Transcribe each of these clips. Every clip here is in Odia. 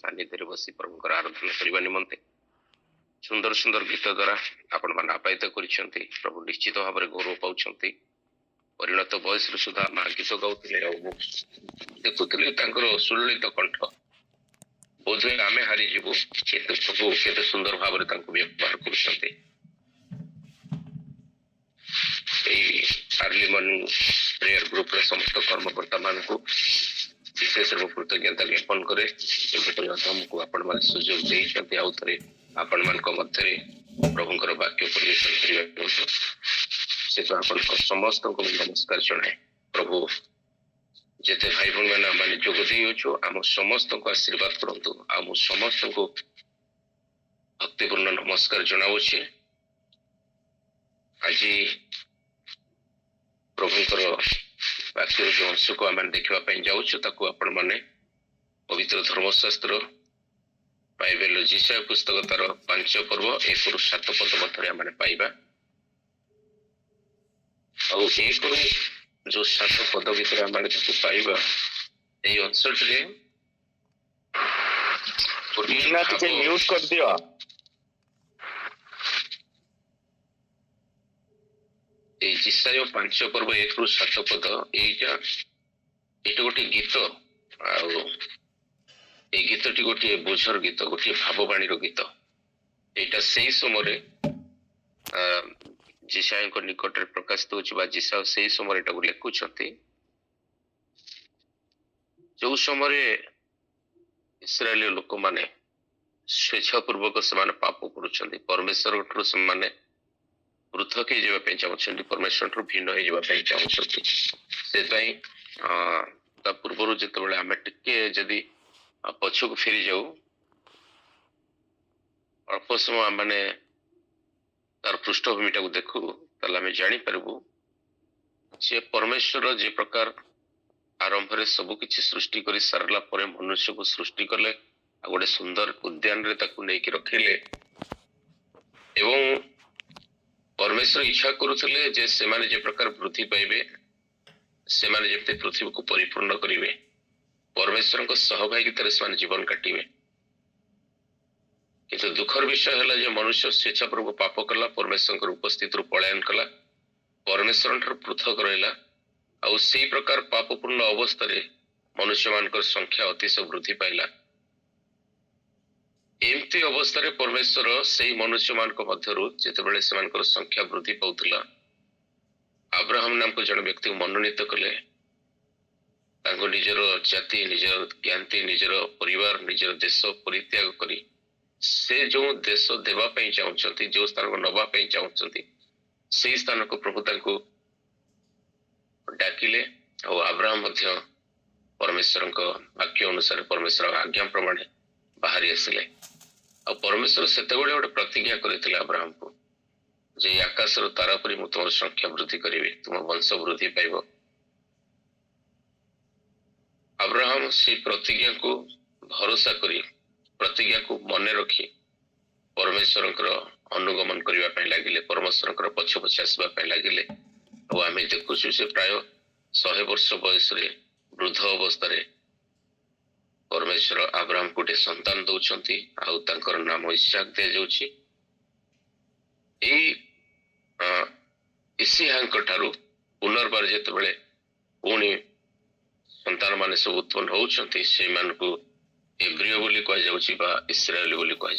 सानिध्य बसी प्रभुकर आराधना करने निमंते सुंदर सुंदर गीत द्वारा आपण मैंने आपायित करिसेंती। प्रभु निश्चित भाव में गौरव पाउछ। परिणत बयस सुधा माँ गीत गाउले देखुले सुललित कंठ बोधे आमे हारीजु केते प्रभु केते सुंदर भाव में व्यवहार कर अर्ली मॉर्निंग प्रेयर ग्रुप रे समस्त कर्मकर्ता मान को विशेष रूप कृतज्ञता ज्ञापन करे। हमको आपण मान सुयोग देइछन्ते आउ थरे आपण मान को मध्य प्रभुकर वाक्य परिवेशन करिया से तो आपण को समस्त को नमस्कार जणाए। प्रभु जेते भाई बहन मैंने माने जोग देइछो आम समस्त को आशीर्वाद करंतु आम समस्त को भक्तिपूर्ण नमस्कार जणाउछे। आज प्रभुकर वाक्य जो अंश को आम देखा जाऊँ ताकू आपण मैंने पवित्र धर्मशास्त्र बाइबल जिसाय पुस्तक तार 5 पर्व 1 ରୁ 7 पद मध्य आम पाइबा। एक जो 7 पद भर आम पाइबा यही अंशटे म्यूट कर दियो। जिसाय 5 पर्व 1 ରୁ 7 पद ये गोटे गीत गीतटी गोटे बोझर गीत गोटे भाववाणी गीत यहाँ से समय जिसाय निकट में प्रकाशित हो जिसा से समय लिखुंट जो समय इस्राएल लोक मैंने स्वेच्छापूर्वक से पाप करुँच परमेश्वर से पृथक हो चाहते परमेश्वर भिन्न हो चाहते से पूर्व जो आम टे जदि पछक फेरी जाऊ अल्प समय मैंने तार पृष्ठभूमि टाक देखू आम जापरू जे परमेश्वर जे प्रकार आरंभ में सबकि सृष्टि कर सारा पर मनुष्य को सृष्टि कले गोटे सुंदर उद्यान रे ताकू नहीं रखिले एवं परमेश्वर इच्छा करुले जे से माने जे प्रकार वृद्धि पाइबे से माने जब पृथ्वी को परिपूर्ण करेंगे परमेश्वर सहभागितार से जीवन काटिबे। किंतु दुखर विषय है जो मनुष्य स्वेच्छापूर्वक पाप कला परमेश्वर उपस्थित पलायन कला परमेश्वर पृथक रहा आई प्रकार पापपूर्ण अवस्था मनुष्य मान संख्या अतिशय वृद्धि पाइला। एमती अवस्था परमेश्वर से मनुष्य मान जितेबाला से संख्या वृद्धि पाला अब्राहम नाम को जन व्यक्ति मनोनीत कले निजर जाति निजर ज्ञाति निजर परिवार निजर देश परित्याग करी से जो देश देवाई चाहते जो स्थान को नवाई चाहते से स्थान को प्रभु डाकिले और अब्राहम परमेश्वर वाक्य अनुसार परमेश्वर आज्ञा प्रमाण बाहरी आसिले और परमेश्वर से गोटे प्रतिज्ञा करते अब्राहम को जे आकाशर तारा परी मु तुम संख्या वृद्धि करी तुम वंश वृद्धि पाइब। अब्राहम से प्रतिज्ञा को भरोसा करी प्रतिज्ञा को मन रखी परमेश्वर अनुगमन करने लगिले परमेश्वर पछ पछ आसवाई लगिले और आम देखु से प्राय 100 वर्ष बयस वृद्ध अवस्था परमेश्वर अब्राहम गोटे संतान दौरान आउर नाम इसाक दि जाऊँगी। इसिहाक ठारू पुनर्बार जिते बड़े पुणी संतान मान सब उत्पन्न होती से एब्रिय बोली कह इस्राएल बोली कह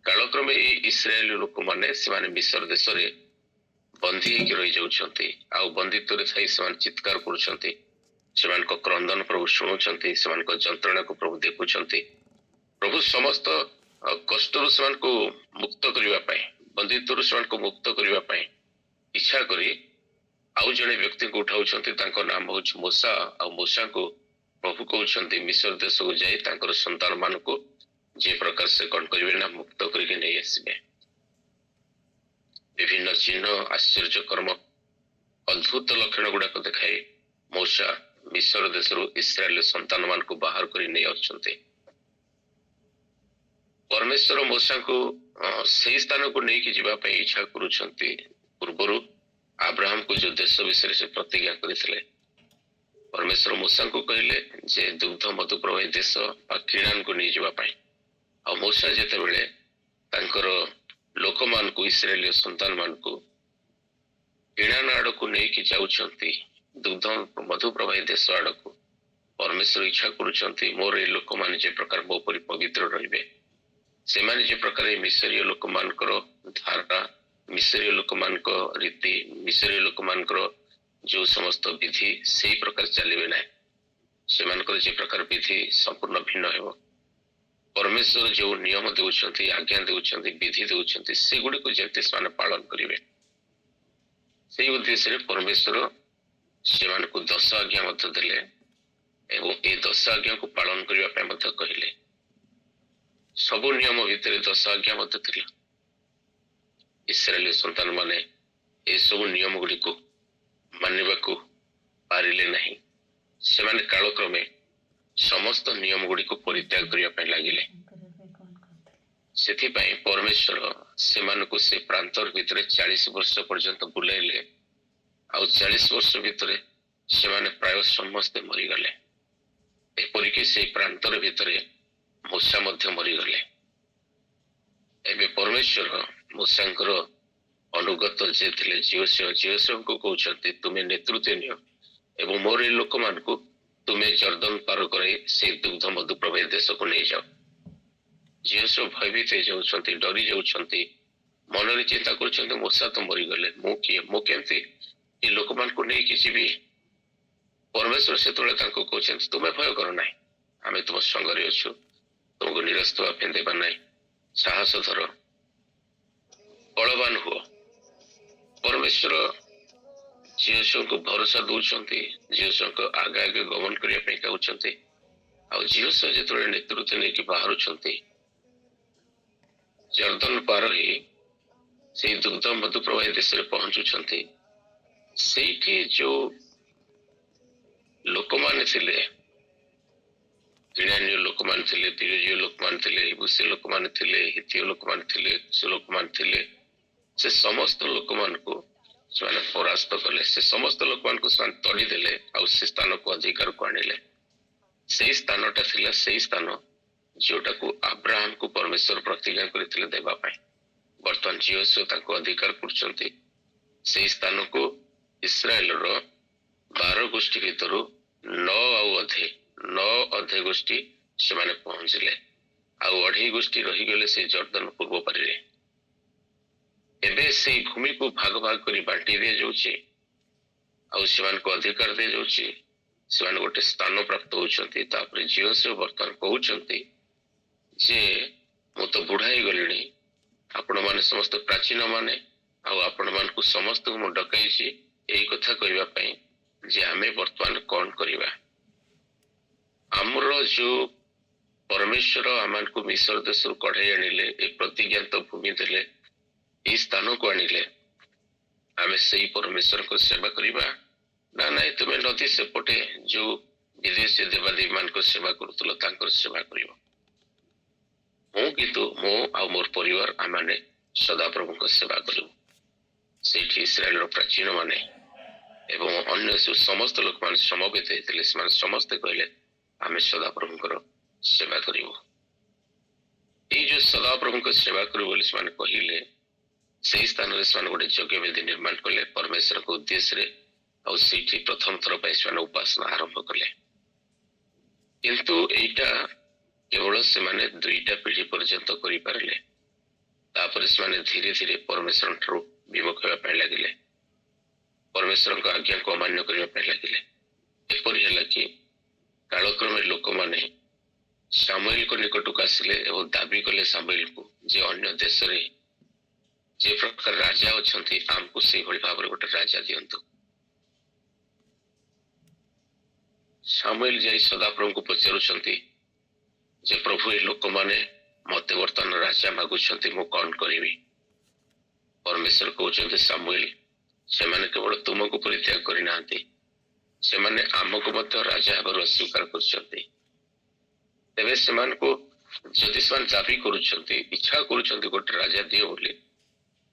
कालक्रमे इस्राएल लोक मैंने मिस्र देश में बंदी होकर रही जाती बंदित्व थी से चित्कार कर क्रंदन प्रभु शुणुंट से जंत्रणा को प्रभु देखुं प्रभु समस्त कष्ट से मुक्त करने बंदित्व से मुक्त करने इच्छा करी आउ जड़े व्यक्ति को उठाऊँ नाम हूँ मूसा आ मूसा को प्रभु कहते मिस्र देश को जाई संतान मान को जे प्रकार से कौन करेंगे ना मुक्त करके नहीं आसबे विभिन्न चिन्ह आश्चर्य कर्म अद्भुत लक्षण गुड़ाक देखाई मूसा मिस्र देश इस्राएल संतान मान को बाहर कर नहीं आसुंते। परमेश्वर मूसा को से स्थान को लेकिन जावाई इच्छा करुँच पूर्वर अब्राहम को जो देश विषय से प्रतिज्ञा करते परमेश्वर मूसाଙ୍କୁ କହିଲେ ଯେ ଦୁଗ୍ଧ ମଧୁ ପ୍ରବାହୀ ଦେଶ ବା କିଣାନକୁ ନେଇଯିବା ପାଇଁ। ଆଉ मूसा ଯେତେବେଳେ ତାଙ୍କର ଲୋକମାନଙ୍କୁ ଇସ୍ରାଏଲୀୟ ସନ୍ତାନମାନଙ୍କୁ କିଣାନ ଆଡକୁ ନେଇକି ଯାଉଛନ୍ତି ଦୁଗ୍ଧ ମଧୁ ପ୍ରବାହୀ ଦେଶ ଆଡକୁ, परमेश्वर इच्छा करुଛନ୍ତି ମୋର ଏ ଲୋକମାନେ ଯେ ପ୍ରକାର ମୋ ପରି ପବିତ୍ର ରହିବେ, ସେମାନେ ଯେ ପ୍ରକାର ଏ ମିଶରୀୟ ଲୋକମାନଙ୍କର ଧାରା, ମିଶରୀୟ ଲୋକମାନଙ୍କ ରୀତି, ମିଶରୀୟ ଲୋକମାନଙ୍କର जो समस्त विधि सेही प्रकार चलिबे नाही, सेमानकर जे प्रकार विधि संपूर्ण भिन्न हेबो। परमेश्वर जो नियम देउछंती, आज्ञा देउछंती, विधि देउछंती, सेगुडी को जेते ସେମାନେ पालन करिवे। सेही उद्देश्य रे परमेश्वर सेमानकु 10 आज्ञा मध्य देले एवं ए 10 आज्ञा को पालन करिवा पे मध्य कहिले। सब नियम भितर 10 आज्ञा मध्य थिला। इस्राएली संतान माने ए सब नियम गुडी को मानिबाकू पारिले नहीं। सेमाने कालक्रमे समस्त नियम गुडी को परित्याग करिया पे लागिले। सेथिपाई परमेश्वर सेमानकु से प्रांतर भितरे 40 वर्ष पर्यंत बुलाइले। आउ 40 वर्ष भितरे सेमाने प्राय समस्त मरी गले। एपरिके से प्रांतर भितरे मूसा मध्य मरी गले। एबे परमेश्वर मूसांकर अनुगत जे थिले जियोसेव को कहउछंती तुमे नेतृत्व नियो एवं मोर लोक मानकु तुमे जर्दन पार करे से दुग्ध मधु प्रवाही देश को नहीं जाओ। जियोसेव भयभीत हो जाउछंती, डरी जाउछंती, मनरे चिंता करुछंती मूसा तो मरी गले, मु केमती ए लोक मानकु नहीं कि जीवी। परमेश्वर से तोळे तांको कहउछंती तुमे भय करो नाही, आमे तुम संगरे अछु, तुमको निरस्त होबा देबा नाही, साहस धरो, बलवान हुओ। परमेश्वर जियोसेव को भरोसा दौरान जियोसेव को आगे आगे गमन करने कहते। आउ जियोसेव जो नेतृत्व नहीं बाहर जर्दन पार ही से दुग्ध मधु प्रवाही देश में पहुंचुंट से जो लोक माने थिले, किणान्य लोक माने थिले, पिरिजीय लोक माने थिले, इबुसी लोक माने थिले, हित्तीय लोक माने थिले, से लोक माने थिले, से समस्त लोक मान को परास्त कले। से समस्त लोक मान को तड़ी देले आउ से स्थान को अधिकार को आनिले। से स्थानटा थिला से स्थान जोटा को अब्राहम को परमेश्वर प्रतिज्ञा करथिले देबा पाए। वर्तमान जियोसेव ताको अधिकार करछंती से स्थान को इस्राएल रो 12 गोष्ठी भितर 9 अधे गोष्ठी से माने पहुंचले। आउ 2.5 गोष्ठी रही गले से जर्दन पूर्व पारी रे। एबे से भूमि को भाग भाग करी बांटी दे जाउची, आउ सेमान को अधिकार दे जाउची, सेमान गोटे स्थान प्राप्त होउछंती। तापर जियोसेव वर्तमान कहउछंती जे मु तो बुढ़ा ही गलिणी, आपण माने समस्त प्राचीन माने आउ आपण मान को समस्त मु डकाइछि एई कथा कहबा पई जे आमे वर्तमान कोन करिबा। हमरो जो परमेश्वर आमान को मिस्र देश कढाई आनिले, ए प्रतिज्ञात भूमि देले, ए स्थान को आनिले, आमे सही परमेश्वर को सेवा करिबा ना नहीं तुमे नदी सेपटे जो विदेशी देवादेवी मान को सेवा करुतलो तांकर सेवा करिबो। मु किंतु मो आ मोर परिवार आमाने सदा प्रभु को सेवा करू। सेठी इस्राएल रो प्राचीन माने एवं अन्य समस्त लोक मान समवेत हेतिले, से समस्त कहले आमे सदा प्रभु को सेवा करिबो। ए जो सदा प्रभु को सेवा करू बोली से कहले से स्थान रे से गोटे यज्ञ वेदी निर्माण कले परमेश्वर को उद्देश्य रे। और सेठी प्रथम थर पे से उपासना आरंभ कले। किंतु एटा केवल से माने 2टा पीढ़ी पर्यंत करि पारले। तापर से माने धीरे धीरे परमेश्वर ठरो विमुख होबा पय लागिले, परमेश्वर को आज्ञा को अमान्य करिबा पय लागिले। एपरि हला कि कालक्रमे लोक माने सामुएल को निकट को आसिले एवं दाबी कले सामुएल को जे अन्य देश रे जे प्रकार राजा अछंती आमको से भली भाବରେ गोटे राजा दियंतु। सामुएल जाई सदा प्रभु को पचारुछंती जे प्रभु ए लोक माने मते वर्तमान राजा मागुछंती मु कोन करिवि। परमेश्वर कहउछंती सामुएल से माने केवल तुमको परित्याग करि नांती, से माने आमको मते राजा हेबार अस्वीकार करछंती। तेबे से मान को जदि से दाबी करुछंती, इच्छा करुछंती गोटे राजा दियो बोली,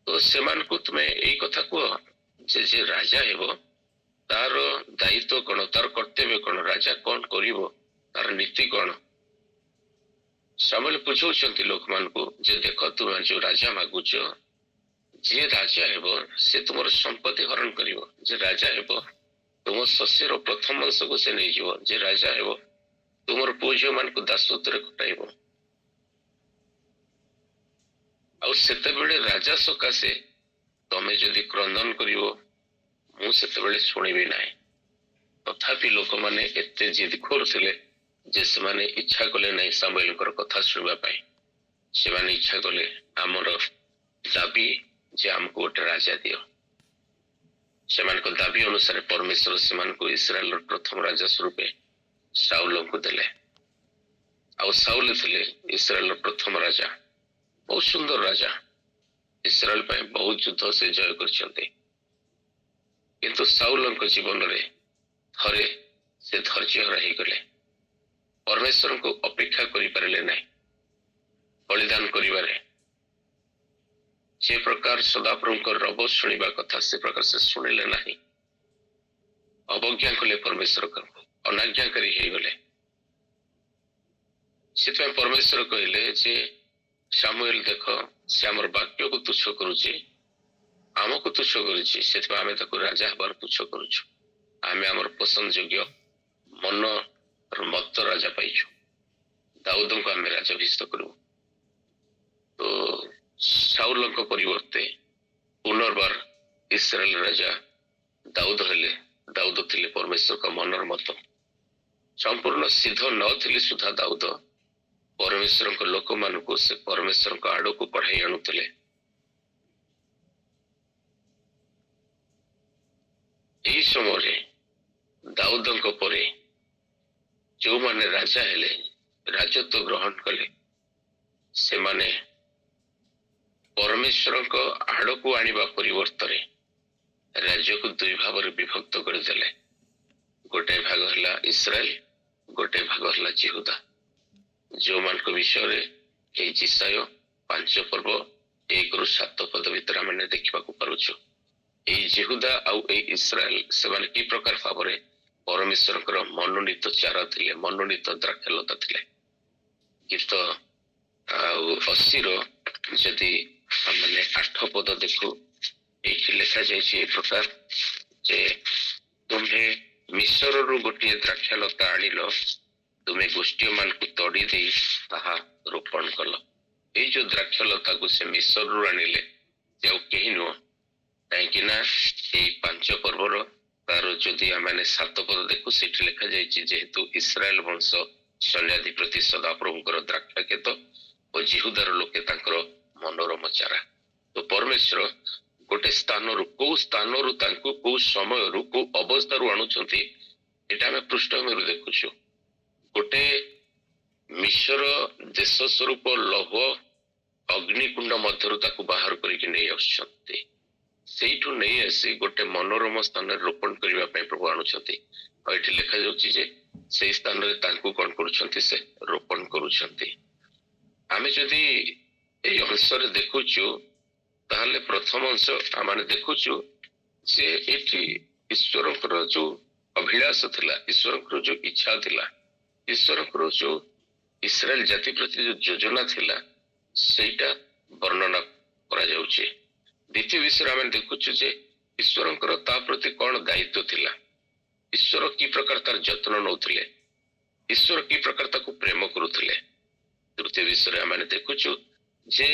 तो से मान को तुमे एई कथा को जे राजा हेबो ତାର ଦାୟିତ୍ୱ କଣ, ତାର କର୍ତ୍ତବ୍ୟ କଣ, ରାଜା କଣ କରିବ, ତାର ନୀତି କଣ। ସାମୁଏଲ ବୁଝଉଛନ୍ତି ଲୋକମାନଙ୍କୁ ଯେ ଦେଖ, ତୁମେ ଯୋଉ ରାଜା ମାଗୁଛ, ଯିଏ ରାଜା ହେବ ସେ ତୁମର ସମ୍ପତ୍ତି ହରଣ କରିବ। ଯେ ରାଜା ହେବ ତୁମ ଶସ୍ୟର ପ୍ରଥମ ଅଂଶକୁ ସେ ନେଇଯିବ। ଯେ ରାଜା ହେବ ତୁମର ପୁଅ ଝିଅ ମାନଙ୍କୁ ଦାସତ୍ୱରେ ଖଟାଇବ। ଆଉ ସେତେବେଳେ ରାଜା ସକାଶେ ତମେ ଯଦି କ୍ରନ୍ଦନ କରିବ, ମୁଁ ସେତେବେଳେ ଶୁଣିବି ନାହିଁ। ତଥାପି ଲୋକମାନେ ଏତେ ଜିଦ୍ କରୁଥିଲେ ଯେ ସେମାନେ ଇଚ୍ଛା କଲେ ନାହିଁ ସାମୁଏଲଙ୍କର କଥା ଶୁଣିବା ପାଇଁ। ସେମାନେ ଇଚ୍ଛା କଲେ ଆମର ଦାବି ଯେ ଆମକୁ ଗୋଟେ ରାଜା ଦିଅ। ସେମାନଙ୍କ ଦାବି ଅନୁସାରେ ପରମେଶ୍ୱର ସେମାନଙ୍କୁ ଇସ୍ରାଏଲର ପ୍ରଥମ ରାଜା ସ୍ୱରୂପେ ସାଉଲଙ୍କୁ ଦେଲେ। ଆଉ ସାଉଲ ଥିଲେ ଇସ୍ରାଏଲର ପ୍ରଥମ ରାଜା। ବହୁତ ସୁନ୍ଦର ରାଜା, ଇସ୍ରାଏଲ ପାଇଁ ବହୁତ ଯୁଦ୍ଧ ସେ ଜୟ କରିଛନ୍ତି। କିନ୍ତୁ ସାଉଲଙ୍କ ଜୀବନରେ ଥରେ ସେ ଧୈର୍ଯ୍ୟହରା ହେଇଗଲେ। ପରମେଶ୍ୱରଙ୍କୁ ଅପେକ୍ଷା କରିପାରିଲେ ନାହିଁ ବଳିଦାନ କରିବାରେ। ଯେ ପ୍ରକାର ସଦାପ୍ରଭୁଙ୍କ ରବ ଶୁଣିବା କଥା ସେ ପ୍ରକାର ସେ ଶୁଣିଲେ ନାହିଁ। ଅବଜ୍ଞା କଲେ ପରମେଶ୍ୱରଙ୍କୁ, ଅନାଜ୍ଞାକାରୀ ହେଇଗଲେ। ସେଥିପାଇଁ ପରମେଶ୍ୱର କହିଲେ ଯେ ସାମୁଏଲ ଦେଖ, ସେ ଆମର ବାକ୍ୟକୁ ତୁଚ୍ଛ କରୁଛି, ଆମକୁ ତୁଚ୍ଛ କରୁଛି, ସେଥିପାଇଁ ଆମେ ତାକୁ ରାଜା ହେବାର ତୁଚ୍ଛ କରୁଛୁ। ଆମେ ଆମର ପସନ୍ଦ ଯୋଗ୍ୟ ମତ ରାଜା ପାଇଛୁ, ଦାଉଦଙ୍କୁ ଆମେ ରାଜାଭିଷିକ୍ତ କରିବୁ। ତ ସାଉଲଙ୍କ ପରିବର୍ତ୍ତେ ପୁନର୍ବାର ଇସ୍ରାଏଲ ରାଜା ଦାଉଦ ହେଲେ। ଦାଉଦ ଥିଲେ ପରମେଶ୍ୱରଙ୍କ ମନର ମତ। ସମ୍ପୂର୍ଣ୍ଣ ସିଦ୍ଧ ନଥିଲେ ସୁଦ୍ଧା ଦାଉଦ ପରମେଶ୍ୱରଙ୍କ ଲୋକମାନଙ୍କୁ ସେ ପରମେଶ୍ୱରଙ୍କ ଆଡକୁ ପଢାଇ ଆଣୁଥିଲେ। ଏହି ସମୟରେ ଦାଉଦଙ୍କ ପରେ ଯେଉଁମାନେ ରାଜା ହେଲେ, ରାଜତ୍ୱ ଗ୍ରହଣ କଲେ, ସେମାନେ ପରମେଶ୍ୱରଙ୍କ ଆଡକୁ ଆଣିବା ପରିବର୍ତ୍ତରେ ରାଜ୍ୟକୁ ଦୁଇ ଭାବରେ ବିଭକ୍ତ କରିଦେଲେ। ଗୋଟାଏ ଭାଗ ହେଲା ଇସ୍ରାଏଲ, ଗୋଟାଏ ଭାଗ ହେଲା ଜିହୁଦା। ଯେଉଁମାନଙ୍କ ବିଷୟରେ ଏହି ଜିସାୟ 5 ପର୍ବ 1-7 ପଦ ଭିତରେ ଆମେ ଦେଖିବାକୁ ପାରୁଛୁ। ଏହି ଜିହୁଦା ଆଉ ଏହି ଇସ୍ରାଏଲ ସେମାନେ କି ପ୍ରକାର ଭାବରେ ପରମେଶ୍ୱରଙ୍କର ମନୋନୀତ ଚାରା ଥିଲେ, ମନୋନୀତ ଦ୍ରାକ୍ଷଲତା ଥିଲେ। ଗୀତ ଆଉ 80ର ଯଦି ଆମେ 8 ପଦ ଦେଖୁ, ଏଇଠି ଲେଖାଯାଇଛି ଏ ପ୍ରକାର ଯେ ତୁମ୍ଭେ ମିଶରରୁ ଗୋଟିଏ ଦ୍ରାକ୍ଷଲତା ଆଣିଲ, ତୁମେ ଗୋଷ୍ଠୀମାନଙ୍କୁ ତଡ଼ି ଦେଇ ତାହା ରୋପଣ କଲ। ଏଇ ଯୋଉ ଦ୍ରାକ୍ଷଲତାକୁ ସେ ମିଶରରୁ ଆଣିଲେ, ସେ ଆଉ କେହି ନୁହଁ। କାହିଁକି ନା ଏଇ 5 ପର୍ବର ତାର ଯଦି ଆମେ 7 ପଦ ଦେଖୁ, ସେଠି ଲେଖାଯାଇଛି ଯେହେତୁ ଇସ୍ରାଏଲ ବଂଶ ସୈନ୍ୟାଧିପତି ସଦାପ୍ରଭୁଙ୍କର ଦ୍ରାକ୍ଷାକ୍ଷେତ ଓ ଜିହୁଦାର ଲୋକେ ତାଙ୍କର ମନୋରମ ଚାରା। ତ ପରମେଶ୍ୱର ଗୋଟେ ସ୍ଥାନରୁ, କୋଉ ସ୍ଥାନରୁ ତାଙ୍କୁ କୋଉ ସମୟରୁ କୋଉ ଅବସ୍ଥାରୁ ଆଣୁଛନ୍ତି, ଏଟା ଆମେ ପୃଷ୍ଠଭୂମିରୁ ଦେଖୁଛୁ। ଗୋଟେ ମିଶର ଦେଶ ସ୍ୱରୂପ ଲୌହ ଅଗ୍ନିକୁଣ୍ଡ ମଧ୍ୟରୁ ତାକୁ ବାହାର କରିକି ନେଇ ଆସୁଛନ୍ତି। ସେଇଠୁ ନେଇ ଆସି ଗୋଟେ ମନୋରମ ସ୍ଥାନରେ ରୋପଣ କରିବା ପାଇଁ ପ୍ରଭୁ ଆଣୁଛନ୍ତି। ଆଉ ଏଠି ଲେଖାଯାଉଛି ଯେ ସେଇ ସ୍ଥାନରେ ତାଙ୍କୁ କଣ କରୁଛନ୍ତି, ସେ ରୋପଣ କରୁଛନ୍ତି। ଆମେ ଯଦି ଏଇ ଅଂଶରେ ଦେଖୁଛୁ, ତାହେଲେ ପ୍ରଥମ ଅଂଶ ଆମେ ଦେଖୁଛୁ ଯେ ଏଠି ଈଶ୍ୱରଙ୍କର ଯୋଉ ଅଭିଳାଷ ଥିଲା, ଈଶ୍ୱରଙ୍କର ଯୋଉ ଇଚ୍ଛା ଥିଲା, ଈଶ୍ୱରଙ୍କର ଯୋଉ ଇସ୍ରାଏଲ ଜାତି ପ୍ରତି ଯୋଉ ଯୋଜନା ଥିଲା, ସେଇଟା ବର୍ଣ୍ଣନା କରାଯାଉଛି। ଦ୍ୱିତୀୟ ବିଷୟରେ ଆମେ ଦେଖୁଛୁ ଯେ ଈଶ୍ୱରଙ୍କର ତା ପ୍ରତି କଣ ଦାୟିତ୍ୱ ଥିଲା, ଈଶ୍ୱର କି ପ୍ରକାର ତାର ଯତ୍ନ ନଉଥିଲେ, ଈଶ୍ୱର କି ପ୍ରକାର ତାକୁ ପ୍ରେମ କରୁଥିଲେ। ତୃତୀୟ ବିଷୟରେ ଆମେ ଦେଖୁଛୁ ଯେ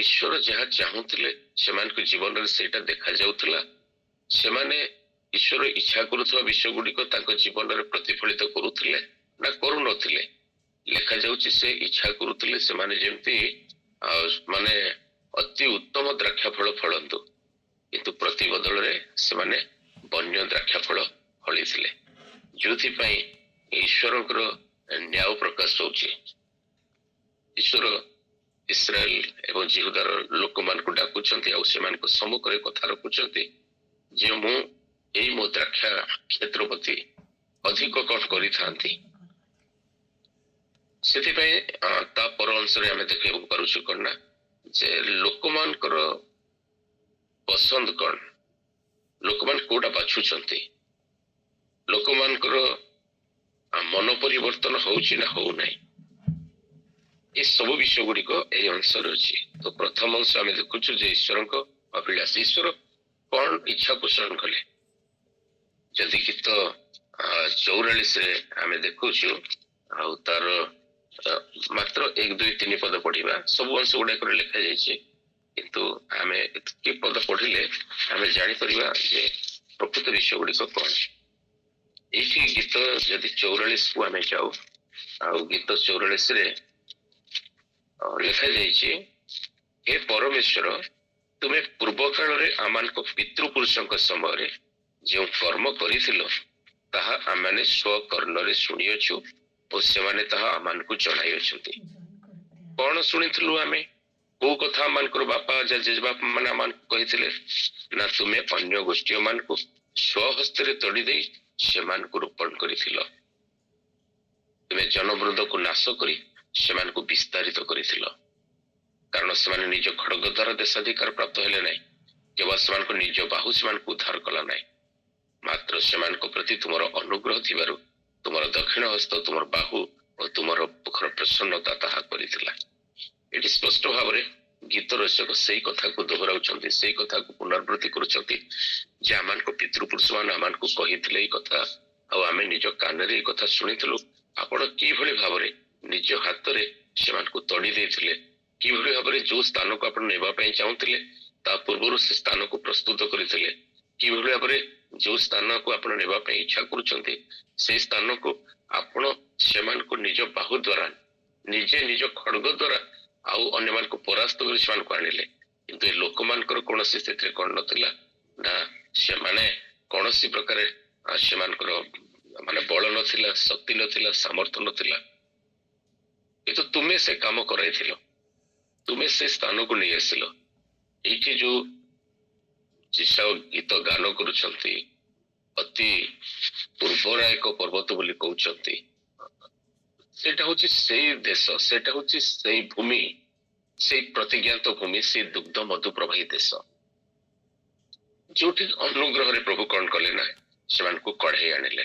ଈଶ୍ୱର ଯାହା ଚାହୁଁଥିଲେ ସେମାନଙ୍କ ଜୀବନରେ ସେଇଟା ଦେଖାଯାଉଥିଲା। ସେମାନେ ଈଶ୍ୱର ଇଚ୍ଛା କରୁଥିବା ବିଷୟ ଗୁଡିକ ତାଙ୍କ ଜୀବନରେ ପ୍ରତିଫଳିତ କରୁଥିଲେ ନା କରୁନଥିଲେ। ଲେଖାଯାଉଛି ସେ ଇଚ୍ଛା କରୁଥିଲେ ସେମାନେ ଯେମିତି ମାନେ ଅତି ଉତ୍ତମ ଦ୍ରାକ୍ଷା ଫଳ ଫଳନ୍ତୁ, କିନ୍ତୁ ପ୍ରତି ବଦଳରେ ସେମାନେ ବନ୍ୟ ଦ୍ରାକ୍ଷା ଫଳ ଫଳିଥିଲେ। ଯୋଉଥିପାଇଁ ଈଶ୍ୱରଙ୍କର ନ୍ୟାୟ ପ୍ରକାଶ ହଉଛି। ଈଶ୍ୱର ଇସ୍ରାଏଲ ଏବଂ ଜିହୁଦାର ଲୋକମାନଙ୍କୁ ଡାକୁଛନ୍ତି, ଆଉ ସେମାନଙ୍କ ସମ୍ମୁଖରେ କଥା ରଖୁଛନ୍ତି ଯେ ମୁଁ ଏଇ ମୋ ଦ୍ରାକ୍ଷା କ୍ଷେତ୍ର ପ୍ରତି ଅଧିକ କଣ କରିଥାନ୍ତି। ସେଥିପାଇଁ ତା ପର ଅଂଶରେ ଆମେ ଦେଖିବାକୁ ପାରୁଛୁ କଣ ନା, ଯେ ଲୋକମାନଙ୍କର ପସନ୍ଦ କଣ, ଲୋକମାନେ କୋଉଟା ବାଛୁଛନ୍ତି। ଲୋକମାନଙ୍କର ମନ ପରିବର୍ତ୍ତନ ହଉଛି ନା ହଉନାହିଁ, ଏ ସବୁ ବିଷୟ ଗୁଡିକ ଏହି ଅଂଶରେ ଅଛି। ତ ପ୍ରଥମ ଅଂଶ ଆମେ ଦେଖୁଛୁ ଯେ ଈଶ୍ୱରଙ୍କ ଅଭିଳାଷ, ଈଶ୍ୱର କଣ ଇଚ୍ଛା ପୋଷଣ କଲେ। ଯଦି ଗୀତ 44ରେ ଆମେ ଦେଖୁଛୁ ଆଉ ତାର ମାତ୍ର 1, 2, 3 ପଦ ପଢିବା, ସବୁ ଅଂଶ ଗୁଡାକରେ ଲେଖା ଯାଇଛି, କିନ୍ତୁ ଆମେ ଏତିକି ପଦ ପଢିଲେ ଆମେ ଜାଣିପାରିବା ଯେ ପ୍ରକୃତ ବିଷୟ ଗୁଡିକ କଣ। ଏଇଠି ଗୀତ ଯଦି 44କୁ ଆମେ ଯାଉ, ଆଉ ଗୀତ 44ରେ ଲେଖା ଯାଇଛି, ହେ ପରମେଶ୍ୱର, ତୁମେ ପୂର୍ବ କାଳରେ ଆମମାନଙ୍କ ପିତୃପୁରୁଷଙ୍କ ସମୟରେ ଯେଉଁ କର୍ମ କରିଥିଲ ତାହା ଆମମାନେ ସ୍ୱକର୍ଣ୍ଣରେ ଶୁଣିଅଛୁ ଓ ସେମାନେ ତାହା ଆମମାନଙ୍କୁ ଜଣାଇଅଛନ୍ତି। କଣ ଶୁଣିଥିଲୁ ଆମେ? କୋଉ କଥା ଆମମାନଙ୍କର ବାପା ଜେଜେବାପା ମାନେ ଆମମାନଙ୍କୁ କହିଥିଲେ ନା ତୁମେ ଅନ୍ୟ ଗୋଷ୍ଠୀ ମାନଙ୍କୁ ସ୍ୱହସ୍ତରେ ତୋଡ଼ି ଦେଇ ସେମାନଙ୍କୁ ରୋପଣ କରିଥିଲ। ତୁମେ ଜନବୃନ୍ଦକୁ ନାଶ କରି ସେମାନଙ୍କୁ ବିସ୍ତାରିତ କରିଥିଲ, କାରଣ ସେମାନେ ନିଜ ଖଡଗ ଦ୍ୱାରା ଦେଶାଧିକାର ପ୍ରାପ୍ତ ହେଲେ ନାହିଁ। କେବଳ ସେମାନଙ୍କ ନିଜ ବାହୁ ସେମାନଙ୍କୁ ଉଦ୍ଧାର କଲା ନାହିଁ, ମାତ୍ର ସେମାନଙ୍କ ପ୍ରତି ତୁମର ଅନୁଗ୍ରହ ଥିବାରୁ ତୁମର ଦକ୍ଷିଣ ହସ୍ତ, ତୁମର ବାହୁ ଓ ତୁମର ପ୍ରସନ୍ନତା ତାହା କରିଥିଲା। ଏଠି ସ୍ପଷ୍ଟ ଭାବରେ ଗୀତ ରଚକ ସେଇ କଥାକୁ ଦୋହରାଉଛନ୍ତି, ସେଇ କଥାକୁ ପୁନରାବୃତ୍ତି କରୁଛନ୍ତି ଯେ ଆମମାନଙ୍କ ପିତୃପୁରୁଷ ମାନେ ଆମମାନଙ୍କୁ କହିଥିଲେ ଏଇ କଥା, ଆଉ ଆମେ ନିଜ କାନରେ ଏଇ କଥା ଶୁଣିଥିଲୁ। ଆପଣ କିଭଳି ଭାବରେ ନିଜ ହାତରେ ସେମାନଙ୍କୁ ତଡ଼ି ଦେଇଥିଲେ, କିଭଳି ଭାବରେ ଯୋଉ ସ୍ଥାନକୁ ଆପଣ ନେବା ପାଇଁ ଚାହୁଁଥିଲେ ତା ପୂର୍ବରୁ ସେ ସ୍ଥାନକୁ ପ୍ରସ୍ତୁତ କରିଥିଲେ, କିଭଳି ଭାବରେ ଯୋଉ ସ୍ଥାନକୁ ଆପଣ ନେବା ପାଇଁ ଇଚ୍ଛା କରୁଛନ୍ତି ସେଇ ସ୍ଥାନକୁ ଆପଣ ସେମାନଙ୍କୁ ନିଜ ବାହୁ ଦ୍ୱାରା, ନିଜେ ନିଜ ଖଡଗ ଦ୍ୱାରା ଆଉ ଅନ୍ୟମାନଙ୍କୁ ପରାସ୍ତ କରି ସେମାନଙ୍କୁ ଆଣିଲେ। କିନ୍ତୁ ଏ ଲୋକମାନଙ୍କର କୌଣସି ସେଥିରେ କଣ ନଥିଲା ନା ସେମାନେ କୌଣସି ପ୍ରକାର ସେମାନଙ୍କର ମାନେ ବଳ ନଥିଲା, ଶକ୍ତି ନଥିଲା, ସାମର୍ଥ୍ୟ ନଥିଲା, କିନ୍ତୁ ତୁମେ ସେ କାମ କରାଇଥିଲ, ତୁମେ ସେ ସ୍ଥାନକୁ ନେଇ ଆସିଲ। ଏଇଠି ଯୋଉ ଯିଶାଉ ଗୀତ ଗାନ କରୁଛନ୍ତି, ଅତି ପୂର୍ବର ଏକ ପର୍ବତ ବୋଲି କହୁଛନ୍ତି, ସେଇଟା ହଉଛି ସେଇ ଦେଶ, ସେଇଟା ହଉଛି ସେଇ ଭୂମି, ସେଇ ପ୍ରତିଜ୍ଞାତ ଭୂମି, ସେଇ ଦୁଗ୍ଧ ମଧୁ ପ୍ରବାହୀ ଦେଶ, ଯୋଉଠି ଅନୁଗ୍ରହରେ ପ୍ରଭୁ କଣ କଲେ ନା ସେମାନଙ୍କୁ କଢେଇ ଆଣିଲେ।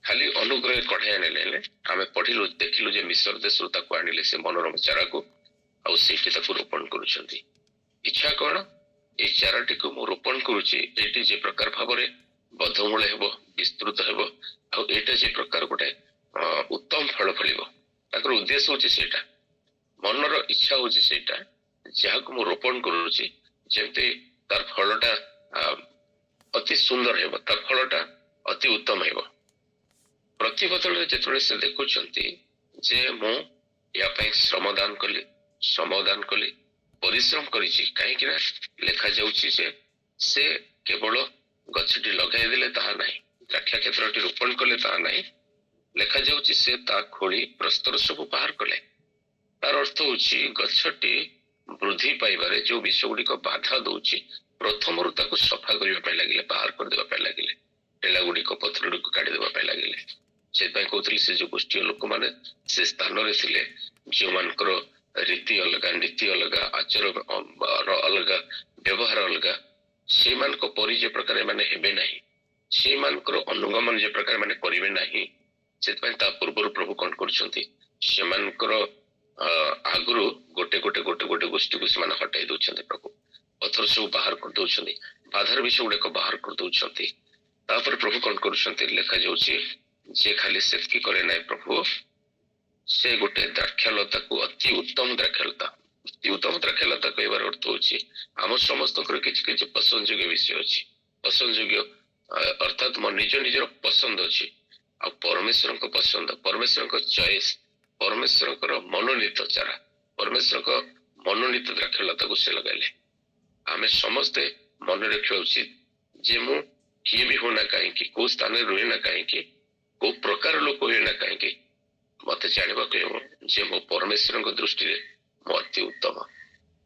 ଖାଲି ଅନୁଗ୍ରହରେ କଢେଇ ଆଣିଲେ, ଆମେ ପଢିଲୁ ଦେଖିଲୁ ଯେ ମିଶର ଦେଶରୁ ତାକୁ ଆଣିଲେ ସେ ମନୋରମ ଚାରାକୁ, ଆଉ ସେଇଠି ତାକୁ ରୋପଣ କରୁଛନ୍ତି। ଇଚ୍ଛା କଣ? ଏଇ ଚାରାଟିକୁ ମୁଁ ରୋପଣ କରୁଛି, ଏଇଠି ଯେ ପ୍ରକାର ଭାବରେ ବଦ୍ଧମୂଳ ହେବ, ବିସ୍ତୃତ ହେବ, ଆଉ ଏଇଟା ଯେ ପ୍ରକାର ଗୋଟେ ଉତ୍ତମ ଫଳ ଫଳିବ, ତାଙ୍କର ଉଦ୍ଦେଶ୍ୟ ହଉଛି ସେଇଟା, ମନର ଇଚ୍ଛା ହଉଛି ସେଇଟା, ଯାହାକୁ ମୁଁ ରୋପଣ କରୁଛି ଯେମିତି ତାର ଫଳଟା ଅତି ସୁନ୍ଦର ହେବ, ତାର ଫଳଟା ଅତି ଉତ୍ତମ ହେବ। ପ୍ରତି ବଦଳରେ ଯେତେବେଳେ ସେ ଦେଖୁଛନ୍ତି ଯେ ମୁଁ ୟା ପାଇଁ ଶ୍ରମଦାନ କଲି, ପରିଶ୍ରମ କରିଛି, କାହିଁକି ନା ଲେଖାଯାଉଛି ଯେ ସେ କେବଳ ଗଛଟି ଲଗାଇ ଦେଲେ ତାହା ନାହିଁ, ଦ୍ରାକ୍ଷା କ୍ଷେତ୍ରଟି ରୋପଣ କଲେ ତାହା ନାହିଁ, ଲେଖାଯାଉଛି ସେ ତା ଖୋଳି ପ୍ରସ୍ତର ସବୁ ବାହାର କଲେ। ତାର ଅର୍ଥ ହଉଛି ଗଛଟି ବୃଦ୍ଧି ପାଇବାରେ ଯୋଉ ବିଷୟ ଗୁଡିକ ବାଧା ଦଉଛି ପ୍ରଥମରୁ ତାକୁ ସଫା କରିବା ପାଇଁ ଲାଗିଲେ, ବାହାର କରିଦେବା ପାଇଁ ଲାଗିଲେ, ଟେଲା ଗୁଡିକ ପତ୍ର ଗୁଡିକ କାଢିଦେବା ପାଇଁ ଲାଗିଲେ। ସେଥିପାଇଁ କହୁଥିଲି ସେ ଯୋଉ ଗୋଷ୍ଠୀୟ ଲୋକମାନେ ସେ ସ୍ଥାନରେ ଥିଲେ, ଯୋଉମାନଙ୍କର ରୀତି ଅଲଗା, ନୀତି ଅଲଗା, ଆଚାର ଅଲଗା, ବ୍ୟବହାର ଅଲଗା, ସେଇମାନଙ୍କ ପରି ଯେ ପ୍ରକାର ଏମାନେ ହେବେ ନାହିଁ, ସେଇମାନଙ୍କର ଅନୁଗମନ ଯେ ପ୍ରକାର ମାନେ କରିବେ ନାହିଁ। ସେଥିପାଇଁ ତା ପୂର୍ବରୁ ପ୍ରଭୁ କଣ କରୁଛନ୍ତି, ସେମାନଙ୍କର ଆଗରୁ ଗୋଟେ ଗୋଷ୍ଠୀକୁ ସେମାନେ ହଟାଇ ଦଉଛନ୍ତି। ପ୍ରଭୁ ପଥର ସବୁ ବାହାର କରିଦଉଛନ୍ତି, ବାଧାର ବିଷୟ ଗୁଡାକ ବାହାର କରିଦଉଛନ୍ତି। ତାପରେ ପ୍ରଭୁ କଣ କରୁଛନ୍ତି, ଲେଖାଯାଉଛି ଯେ ଖାଲି ସେତିକି କରେ ନାହିଁ ପ୍ରଭୁ, ସେ ଗୋଟେ ଦ୍ରାକ୍ଷାଲତାକୁ ଅତି ଉତ୍ତମ ଦ୍ରାକ୍ଷାଲତା କହିବାର ଅର୍ଥ ହଉଛି ଆମ ସମସ୍ତଙ୍କର କିଛି କିଛି ପସନ୍ଦଯୋଗ୍ୟ ବିଷୟ ଅଛି। ପସନ୍ଦଯୋଗ୍ୟ ଅର୍ଥାତ୍ ମୋ ନିଜର ପସନ୍ଦ ଅଛି, ଆଉ ପରମେଶ୍ୱରଙ୍କ ପସନ୍ଦ, ପରମେଶ୍ୱରଙ୍କ ଚଏସ୍, ପରମେଶ୍ୱରଙ୍କର ମନୋନୀତ ଚାରା, ପରମେଶ୍ୱରଙ୍କ ମନୋନୀତ ଦ୍ରାକ୍ଷାଲତାକୁ ସେ ଲଗାଇଲେ। ଆମେ ସମସ୍ତେ ମନେ ରଖିବା ଉଚିତ ଯେ ମୁଁ କିଏ ବି ହଉନା କାହିଁକି, କୋଉ ସ୍ଥାନରେ ରୁହେ ନା କାହିଁକି, କୋଉ ପ୍ରକାର ଲୋକ ହୁଏ ନା କାହିଁକି, ମତେ ଜାଣିବାକୁ ହେବ ଯେ ମୋ ପରମେଶ୍ୱରଙ୍କ ଦୃଷ୍ଟିରେ ମୁଁ ଅତି ଉତ୍ତମ।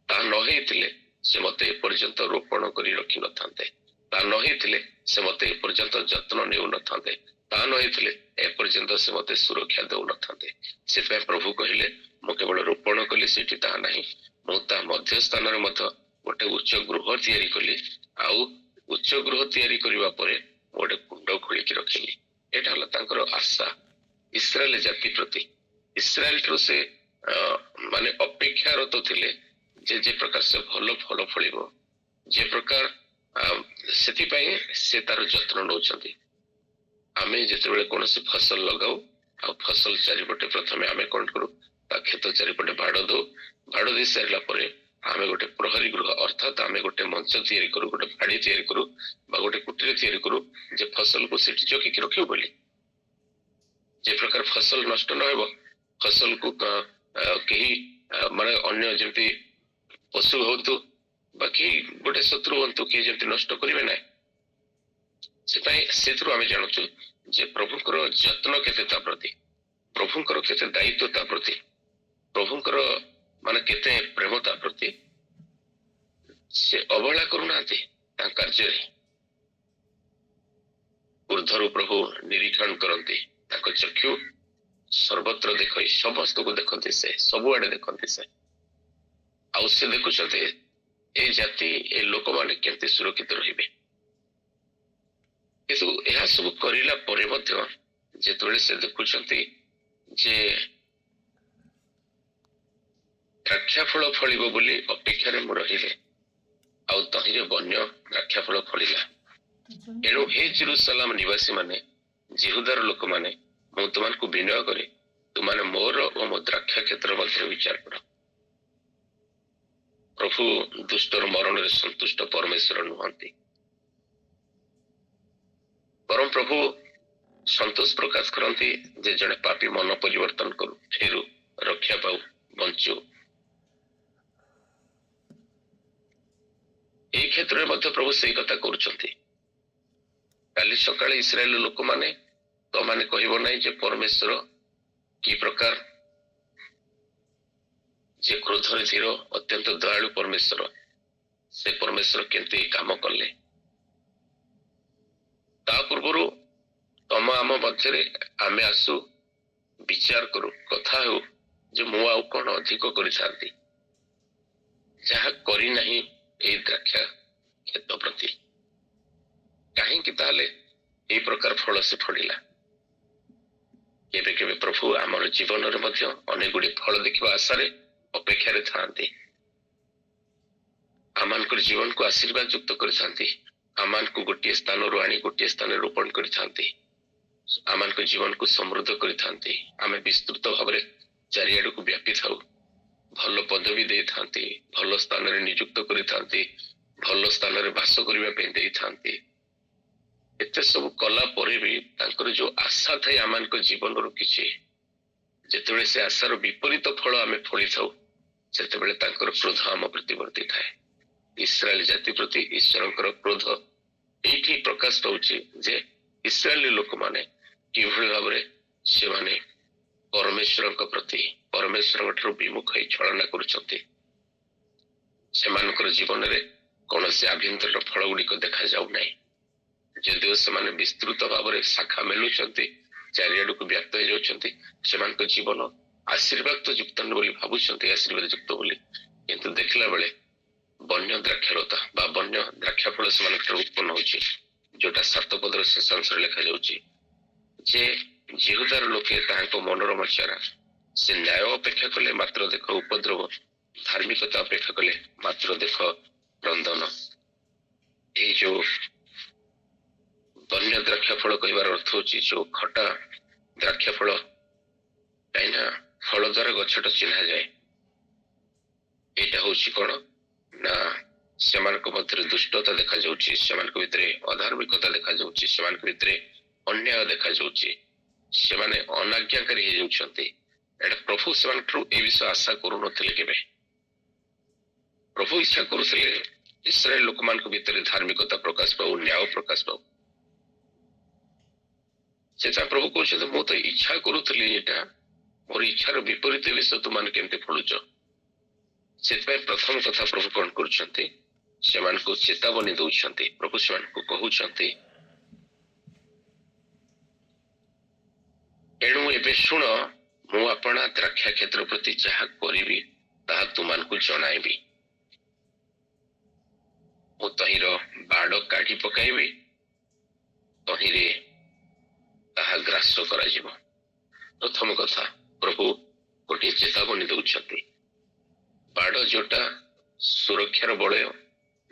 ତାହା ନ ହେଇଥିଲେ ସେ ମତେ ଏପର୍ଯ୍ୟନ୍ତ ରୋପଣ କରି ରଖିନଥାନ୍ତେ, ତାହା ନ ହେଇଥିଲେ ସେ ମତେ ଏପର୍ଯ୍ୟନ୍ତ ଯତ୍ନ ନେଉନଥାନ୍ତେ, ତାହା ନ ହେଇଥିଲେ ଏପର୍ଯ୍ୟନ୍ତ ସେ ମତେ ସୁରକ୍ଷା ଦେଉନଥାନ୍ତେ। ସେଥିପାଇଁ ପ୍ରଭୁ କହିଲେ ମୁଁ କେବଳ ରୋପଣ କଲି ସେଠି ତାହା ନାହିଁ, ମୁଁ ତା ମଧ୍ୟ ସ୍ଥାନରେ ମଧ୍ୟ ଗୋଟେ ଉଚ୍ଚ ଗୃହ ତିଆରି କଲି, ଆଉ ଉଚ୍ଚ ଗୃହ ତିଆରି କରିବା ପରେ ଗୋଟେ କୁଣ୍ଡ ଖୋଳିକି ରଖିଲି। ଏଇଟା ହେଲା ତାଙ୍କର ଆଶା ଇସ୍ରାଏଲ ଜାତି ପ୍ରତି। ଇସ୍ରାଏଲ ଠାରୁ ସେ ମାନେ ଅପେକ୍ଷାରତ ଥିଲେ ଯେ ପ୍ରକାର ସେ ଭଲ ଫଳ ଫଳିବ, ଯେ ପ୍ରକାର ସେଥିପାଇଁ ସେ ତାର ଯତ୍ନ ନେଉଛନ୍ତି। ଆମେ ଯେତେବେଳେ କୌଣସି ଫସଲ ଲଗାଉ, ଆଉ ଫସଲ ଚାରିପଟେ ପ୍ରଥମେ ଆମେ କଣ କରୁ, ତା କ୍ଷେତ ଚାରିପଟେ ବାଡ଼ ଦଉ। ବାଡ଼ ଦେଇ ସାରିଲା ପରେ ଆମେ ଗୋଟେ ପ୍ରହରୀ ଗୃହ ଅର୍ଥାତ୍ ଆମେ ଗୋଟେ ମଞ୍ଚ ତିଆରି କରୁ, ଗୋଟେ ଭାଡି ତିଆରି କରୁ ବା ଗୋଟେ କୁଟୀର ତିଆରି କରୁ, ଯେ ଫସଲକୁ ସେଠି ଜଗିକି ରଖିବୁ ବୋଲି। ଯେ ପ୍ରକାର ଫସଲ ନଷ୍ଟ ନ ହେବ, ଫସଲକୁ କେହି ମାନେ ଅନ୍ୟ ଯେମିତି ପଶୁ ହୁଅନ୍ତୁ ବା କେହି ଗୋଟେ ଶତ୍ରୁ ହୁଅନ୍ତୁ, କେହି ଯେମିତି ନଷ୍ଟ କରିବେ ନାହିଁ। ସେଥିରୁ ଆମେ ଜାଣୁଛୁ ଯେ ପ୍ରଭୁଙ୍କର ଯତ୍ନ କେତେ ତା ପ୍ରତି, ପ୍ରଭୁଙ୍କର କେତେ ଦାୟିତ୍ୱ ତା ପ୍ରତି, ପ୍ରଭୁଙ୍କର ମାନେ କେତେ ପ୍ରେମ ତା ପ୍ରତି। ସେ ଅବହେଳା କରୁନାହାନ୍ତି ତାଙ୍କ କାର୍ଯ୍ୟରେ। ଊର୍ଦ୍ଧ୍ୱରୁ ପ୍ରଭୁ ନିରୀକ୍ଷଣ କରନ୍ତି, ତାଙ୍କ ଚକ୍ଷୁ ସର୍ବତ୍ର ଦେଖଇ ସମସ୍ତଙ୍କୁ ଦେଖନ୍ତି, ସେ ସବୁଆଡେ ଦେଖନ୍ତି ସେ। ଆଉ ସେ ଦେଖୁଛନ୍ତି ଏ ଜାତି, ଏ ଲୋକମାନେ କେମିତି ସୁରକ୍ଷିତ ରହିବେ। କିନ୍ତୁ ଏହା ସବୁ କରିଲା ପରେ ମଧ୍ୟ ଯେତେବେଳେ ସେ ଦେଖୁଛନ୍ତି ଯେ ଦ୍ରାକ୍ଷା ଫଳ ଫଳିବ ବୋଲି ଅପେକ୍ଷାରେ ମୁଁ ରହିଲେ, ଆଉ ତହିଁରେ ବନ୍ୟ ଦ୍ରାକ୍ଷା ଫଳ ଫଳିଲା। ଏଣୁ ହେ ଜେରୁସାଲାମ ନିବାସୀ ମାନେ, ଜିହୁଦାର ଲୋକମାନେ, ମୁଁ ତୁମମାନଙ୍କୁ ବିନୟ କରେ, ତୁମାନେ ମୋର ଓ ମୋ ଦ୍ରାକ୍ଷା କ୍ଷେତ୍ର ମଧ୍ୟରେ ବିଚାର କର। ପ୍ରଭୁ ଦୁଷ୍ଟର ମରଣରେ ସନ୍ତୁଷ୍ଟ ପରମେଶ୍ୱର ନୁହନ୍ତି, ବରଂ ପ୍ରଭୁ ସନ୍ତୋଷ ପ୍ରକାଶ କରନ୍ତି ଯେ ଜଣେ ପାପୀ ମନ ପରିବର୍ତ୍ତନ କରୁ, ଫେରୁ, ରକ୍ଷା ପାଉ, ବଞ୍ଚୁ। ଏହି କ୍ଷେତ୍ରରେ ମଧ୍ୟ ପ୍ରଭୁ ସେଇ କଥା କରୁଛନ୍ତି। କାଲି ସକାଳେ ଇସ୍ରାଏଲ ଲୋକମାନେ, ତମାନେ କହିବ ନାହିଁ ଯେ ପରମେଶ୍ୱର କି ପ୍ରକାର ଯେ କ୍ରୋଧରେ ଧୀର, ଅତ୍ୟନ୍ତ ଦୟାଳୁ ପରମେଶ୍ୱର, ସେ ପରମେଶ୍ୱର କେମିତି କାମ କଲେ। ତା ପୂର୍ବରୁ ତମ ଆମ ମଧ୍ୟରେ ଆମେ ଆସୁ, ବିଚାର କରୁ, କଥା ହେଉ ଯେ ମୁଁ ଆଉ କଣ ଅଧିକ କରିଥାନ୍ତି ଯାହା କରିନାହିଁ ଏଇ ଦ୍ରାକ୍ଷା କ୍ଷେତ୍ର ପ୍ରତି। କାହିଁକି ତାହେଲେ ଏଇ ପ୍ରକାର ଫଳ ସେ ଫଳିଲା। କେବେ କେବେ ପ୍ରଭୁ ଆମର ଜୀବନରେ ମଧ୍ୟ ଅନେକ ଗୁଡ଼ିଏ ଫଳ ଦେଖିବା ଆଶାରେ ଅପେକ୍ଷାରେ ଥାନ୍ତି। ଆମମାନଙ୍କର ଜୀବନକୁ ଆଶୀର୍ବାଦ ଯୁକ୍ତ କରିଥାନ୍ତି, ଆମମାନଙ୍କୁ ଗୋଟିଏ ସ୍ଥାନରୁ ଆଣି ଗୋଟିଏ ସ୍ଥାନରେ ରୋପଣ କରିଥାନ୍ତି, ଆମମାନଙ୍କ ଜୀବନକୁ ସମୃଦ୍ଧ କରିଥାନ୍ତି। ଆମେ ବିସ୍ତୃତ ଭାବରେ ଚାରିଆଡକୁ ବ୍ୟାପି ଥାଉ, ଭଲ ପଦବୀ ଦେଇଥାନ୍ତି, ଭଲ ସ୍ଥାନରେ ନିଯୁକ୍ତ କରିଥାନ୍ତି, ଭଲ ସ୍ଥାନରେ ବାସ କରିବା ପାଇଁ ଦେଇଥାନ୍ତି। ଏତେ ସବୁ କଲା ପରେ ବି ତାଙ୍କର ଯୋଉ ଆଶା ଥାଏ ଆମମାନଙ୍କ ଜୀବନରୁ କିଛି, ଯେତେବେଳେ ସେ ଆଶାର ବିପରୀତ ଫଳ ଆମେ ଫଳିଥାଉ, ସେତେବେଳେ ତାଙ୍କର କ୍ରୋଧ ଆମ ପ୍ରତି ବର୍ତ୍ତିଥାଏ। ଇସ୍ରାଏଲ ଜାତି ପ୍ରତି ଈଶ୍ୱରଙ୍କର କ୍ରୋଧ ଏଇଠି ପ୍ରକାଶ ପାଉଛି ଯେ ଇସ୍ରାଏଲ ଲୋକମାନେ କିଭଳି ଭାବରେ ସେମାନେ ପରମେଶ୍ୱରଙ୍କ ପ୍ରତି, ପରମେଶ୍ୱରଙ୍କ ଠାରୁ ବିମୁଖ ହେଇ ଛଳନା କରୁଛନ୍ତି। ସେମାନଙ୍କର ଜୀବନରେ କୌଣସି ଆଭ୍ୟନ୍ତରୀଣ ଫଳ ଗୁଡିକ ଦେଖାଯାଉ ନାହିଁ, ଯଦିଓ ସେମାନେ ବିସ୍ତୃତ ଭାବରେ ଶାଖା ମେଲୁଛନ୍ତି, ଚାରିଆଡକୁ ବ୍ୟକ୍ତ ହେଇଯାଉଛନ୍ତି, ସେମାନଙ୍କ ଜୀବନ ଆଶୀର୍ବାଦ ଯୁକ୍ତ ବୋଲି ଭାବୁଛନ୍ତି, ଆଶୀର୍ବାଦ ଯୁକ୍ତ ବୋଲି, କିନ୍ତୁ ଦେଖିଲା ବେଳେ ବନ୍ୟ ଦ୍ରାକ୍ଷାଲତା ବା ବନ୍ୟ ଦ୍ରାକ୍ଷା ଫଳ ସେମାନଙ୍କ ଠାରୁ ଉତ୍ପନ୍ନ ହଉଛି, ଯୋଉଟା 7 ପଦର ଶେଷାଂଶରେ ଲେଖାଯାଉଛି ଯେ ଜିହୁଦାର ଲୋକେ ତାହାଙ୍କ ମନର ମଚାରା, ସେ ନ୍ୟାୟ ଅପେକ୍ଷା କଲେ ମାତ୍ର ଦେଖ ଉପଦ୍ରବ, ଧାର୍ମିକତା ଅପେକ୍ଷା କଲେ ମାତ୍ର ଦେଖ କ୍ରନ୍ଦନ। ଏଇ ଯୋଉ ବନ୍ୟ ଦ୍ରାକ୍ଷା ଫଳ କହିବାର ଅର୍ଥ ହଉଛି ଯୋଉ ଖଟା ଦ୍ରାକ୍ଷା ଫଳ, କାହିଁକିନା ଫଳ ଦ୍ୱାରା ଗଛଟା ଚିହ୍ନା ଯାଏ। ଏଇଟା ହଉଛି କଣ ନା ସେମାନଙ୍କ ମଧ୍ୟରେ ଦୁଷ୍ଟତା ଦେଖାଯାଉଛି, ସେମାନଙ୍କ ଭିତରେ ଅଧାର୍ମିକତା ଦେଖାଯାଉଛି, ସେମାନଙ୍କ ଭିତରେ ଅନ୍ୟାୟ ଦେଖାଯାଉଛି, ସେମାନେ ଅନାଜ୍ଞାକାରୀ ହେଇଯାଉଛନ୍ତି। ଏଇଟା ପ୍ରଭୁ ସେମାନଙ୍କଠୁ ଏ ବିଷୟ ଆଶା କରୁନଥିଲେ କେବେ। ପ୍ରଭୁ ଇଚ୍ଛା କରୁଥିଲେ ଇସ୍ରାଏଲ ଲୋକମାନଙ୍କ ଭିତରେ ଧାର୍ମିକତା ପ୍ରକାଶ ପାଉ, ନ୍ୟାୟ ପ୍ରକାଶ ପାଉ। ସେଟା ପ୍ରଭୁ କହୁଛନ୍ତି ମୁଁ ତ ଇଚ୍ଛା କରୁଥିଲି ଏଇଟା, ମୋର ଇଚ୍ଛାର ବିପରୀତ ବିଷୟ ତୁମାନେ କେମିତି ଫଳୁଛ। ସେଥିପାଇଁ ପ୍ରଥମ କଥା ପ୍ରଭୁ କଣ କରୁଛନ୍ତି, ସେମାନଙ୍କୁ ଚେତାବନୀ ଦଉଛନ୍ତି। ପ୍ରଭୁ ସେମାନଙ୍କୁ କହୁଛନ୍ତି ଏଣୁ ଏବେ ଶୁଣ, ମୁଁ ଆପଣା ଦ୍ରାକ୍ଷା କ୍ଷେତ୍ର ପ୍ରତି ଯାହା କରିବି ତାହା ତୁମାନଙ୍କୁ ଜଣାଇବି। ମୁଁ ତହିଁର ବାଡ଼ କାଢି ପକାଇବି, ତହିଁରେ ତାହା ଗ୍ରାସ କରାଯିବ। ପ୍ରଥମ କଥା, ପ୍ରଭୁ ଗୋଟିଏ ଚେତାବନୀ ଦଉଛନ୍ତି। ବାଡ଼ ଯୋଉଟା ସୁରକ୍ଷାର ବଳୟ,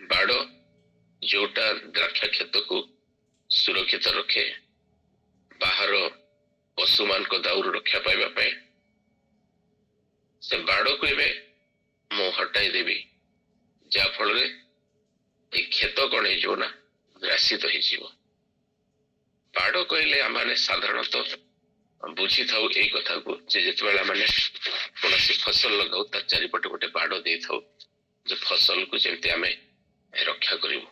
ବାଡ଼ ଯୋଉଟା ଦ୍ରାକ୍ଷା କ୍ଷେତକୁ ସୁରକ୍ଷିତ ରଖେ ବାହାର ପଶୁମାନଙ୍କ ଦାଉରୁ ରକ୍ଷା ପାଇବା ପାଇଁ, ସେ ବାଡ଼କୁ ଏବେ ମୁଁ ହଟାଇ ଦେବି, ଯାହା ଫଳରେ ଏ କ୍ଷେତ କଣ ହେଇଯିବ ନା ଗ୍ରାସିତ ହେଇଯିବ। ବାଡ଼ କହିଲେ ଆମେ ସାଧାରଣତଃ ବୁଝିଥାଉ ଏଇ କଥାକୁ ଯେ ଯେତେବେଳେ ଆମେ କୌଣସି ଫସଲ ଲଗାଉ ତା ଚାରିପଟେ ଗୋଟେ ବାଡ଼ ଦେଇଥାଉ, ଯେ ଫସଲକୁ ଯେମିତି ଆମେ ରକ୍ଷା କରିବୁ।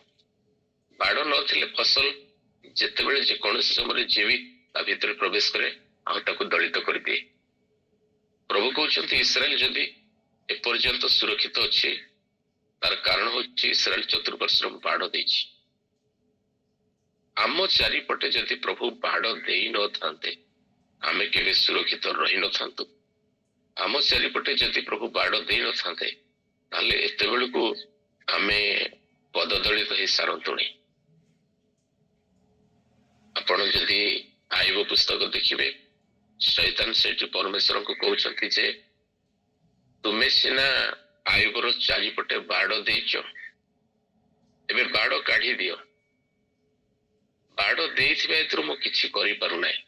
ବାଡ଼ ନଥିଲେ ଫସଲ ଯେତେବେଳେ ଯେକୌଣସି ସମୟରେ ଯିଏ ବି ତା ଭିତରେ ପ୍ରବେଶ କରେ ଆଉ ତାକୁ ଦଳିତ କରିଦିଏ। ପ୍ରଭୁ କହୁଛନ୍ତି ଇସ୍ରାଏଲ ଯଦି ଏପର୍ଯ୍ୟନ୍ତ ସୁରକ୍ଷିତ ଅଛି, ତାର କାରଣ ହଉଛି ଇସ୍ରାଏଲ ଚତୁଃପାର୍ଶ୍ୱରେ ବାଡ଼ ଦେଇଛି। ଆମ ଚାରିପଟେ ଯଦି ପ୍ରଭୁ ବାଡ଼ ଦେଇ ନଥାନ୍ତେ ଆମେ କେବେ ସୁରକ୍ଷିତ ରହିନଥାନ୍ତୁ। ଆମ ଚାରିପଟେ ଯଦି ପ୍ରଭୁ ବାଡ଼ ଦେଇ ନଥାନ୍ତେ ତାହେଲେ ଏତେବେଳକୁ ଆମେ ପଦଦଳିତ ହେଇ ସାରନ୍ତୁଣି। ଆପଣ ଯଦି ଆୟୋବ ପୁସ୍ତକ ଦେଖିବେ, ଶୈତାନ ସେଠି ପରମେଶ୍ୱରଙ୍କୁ କହୁଛନ୍ତି ଯେ ତୁମେ ସିନା ଆୟୋବର ଚାରିପଟେ ବାଡ଼ ଦେଇଛ, ଏବେ ବାଡ଼ କାଢି ଦିଅ। ବାଡ଼ ଦେଇଥିବା ଏଥିରୁ ମୁଁ କିଛି କରିପାରୁନାହିଁ।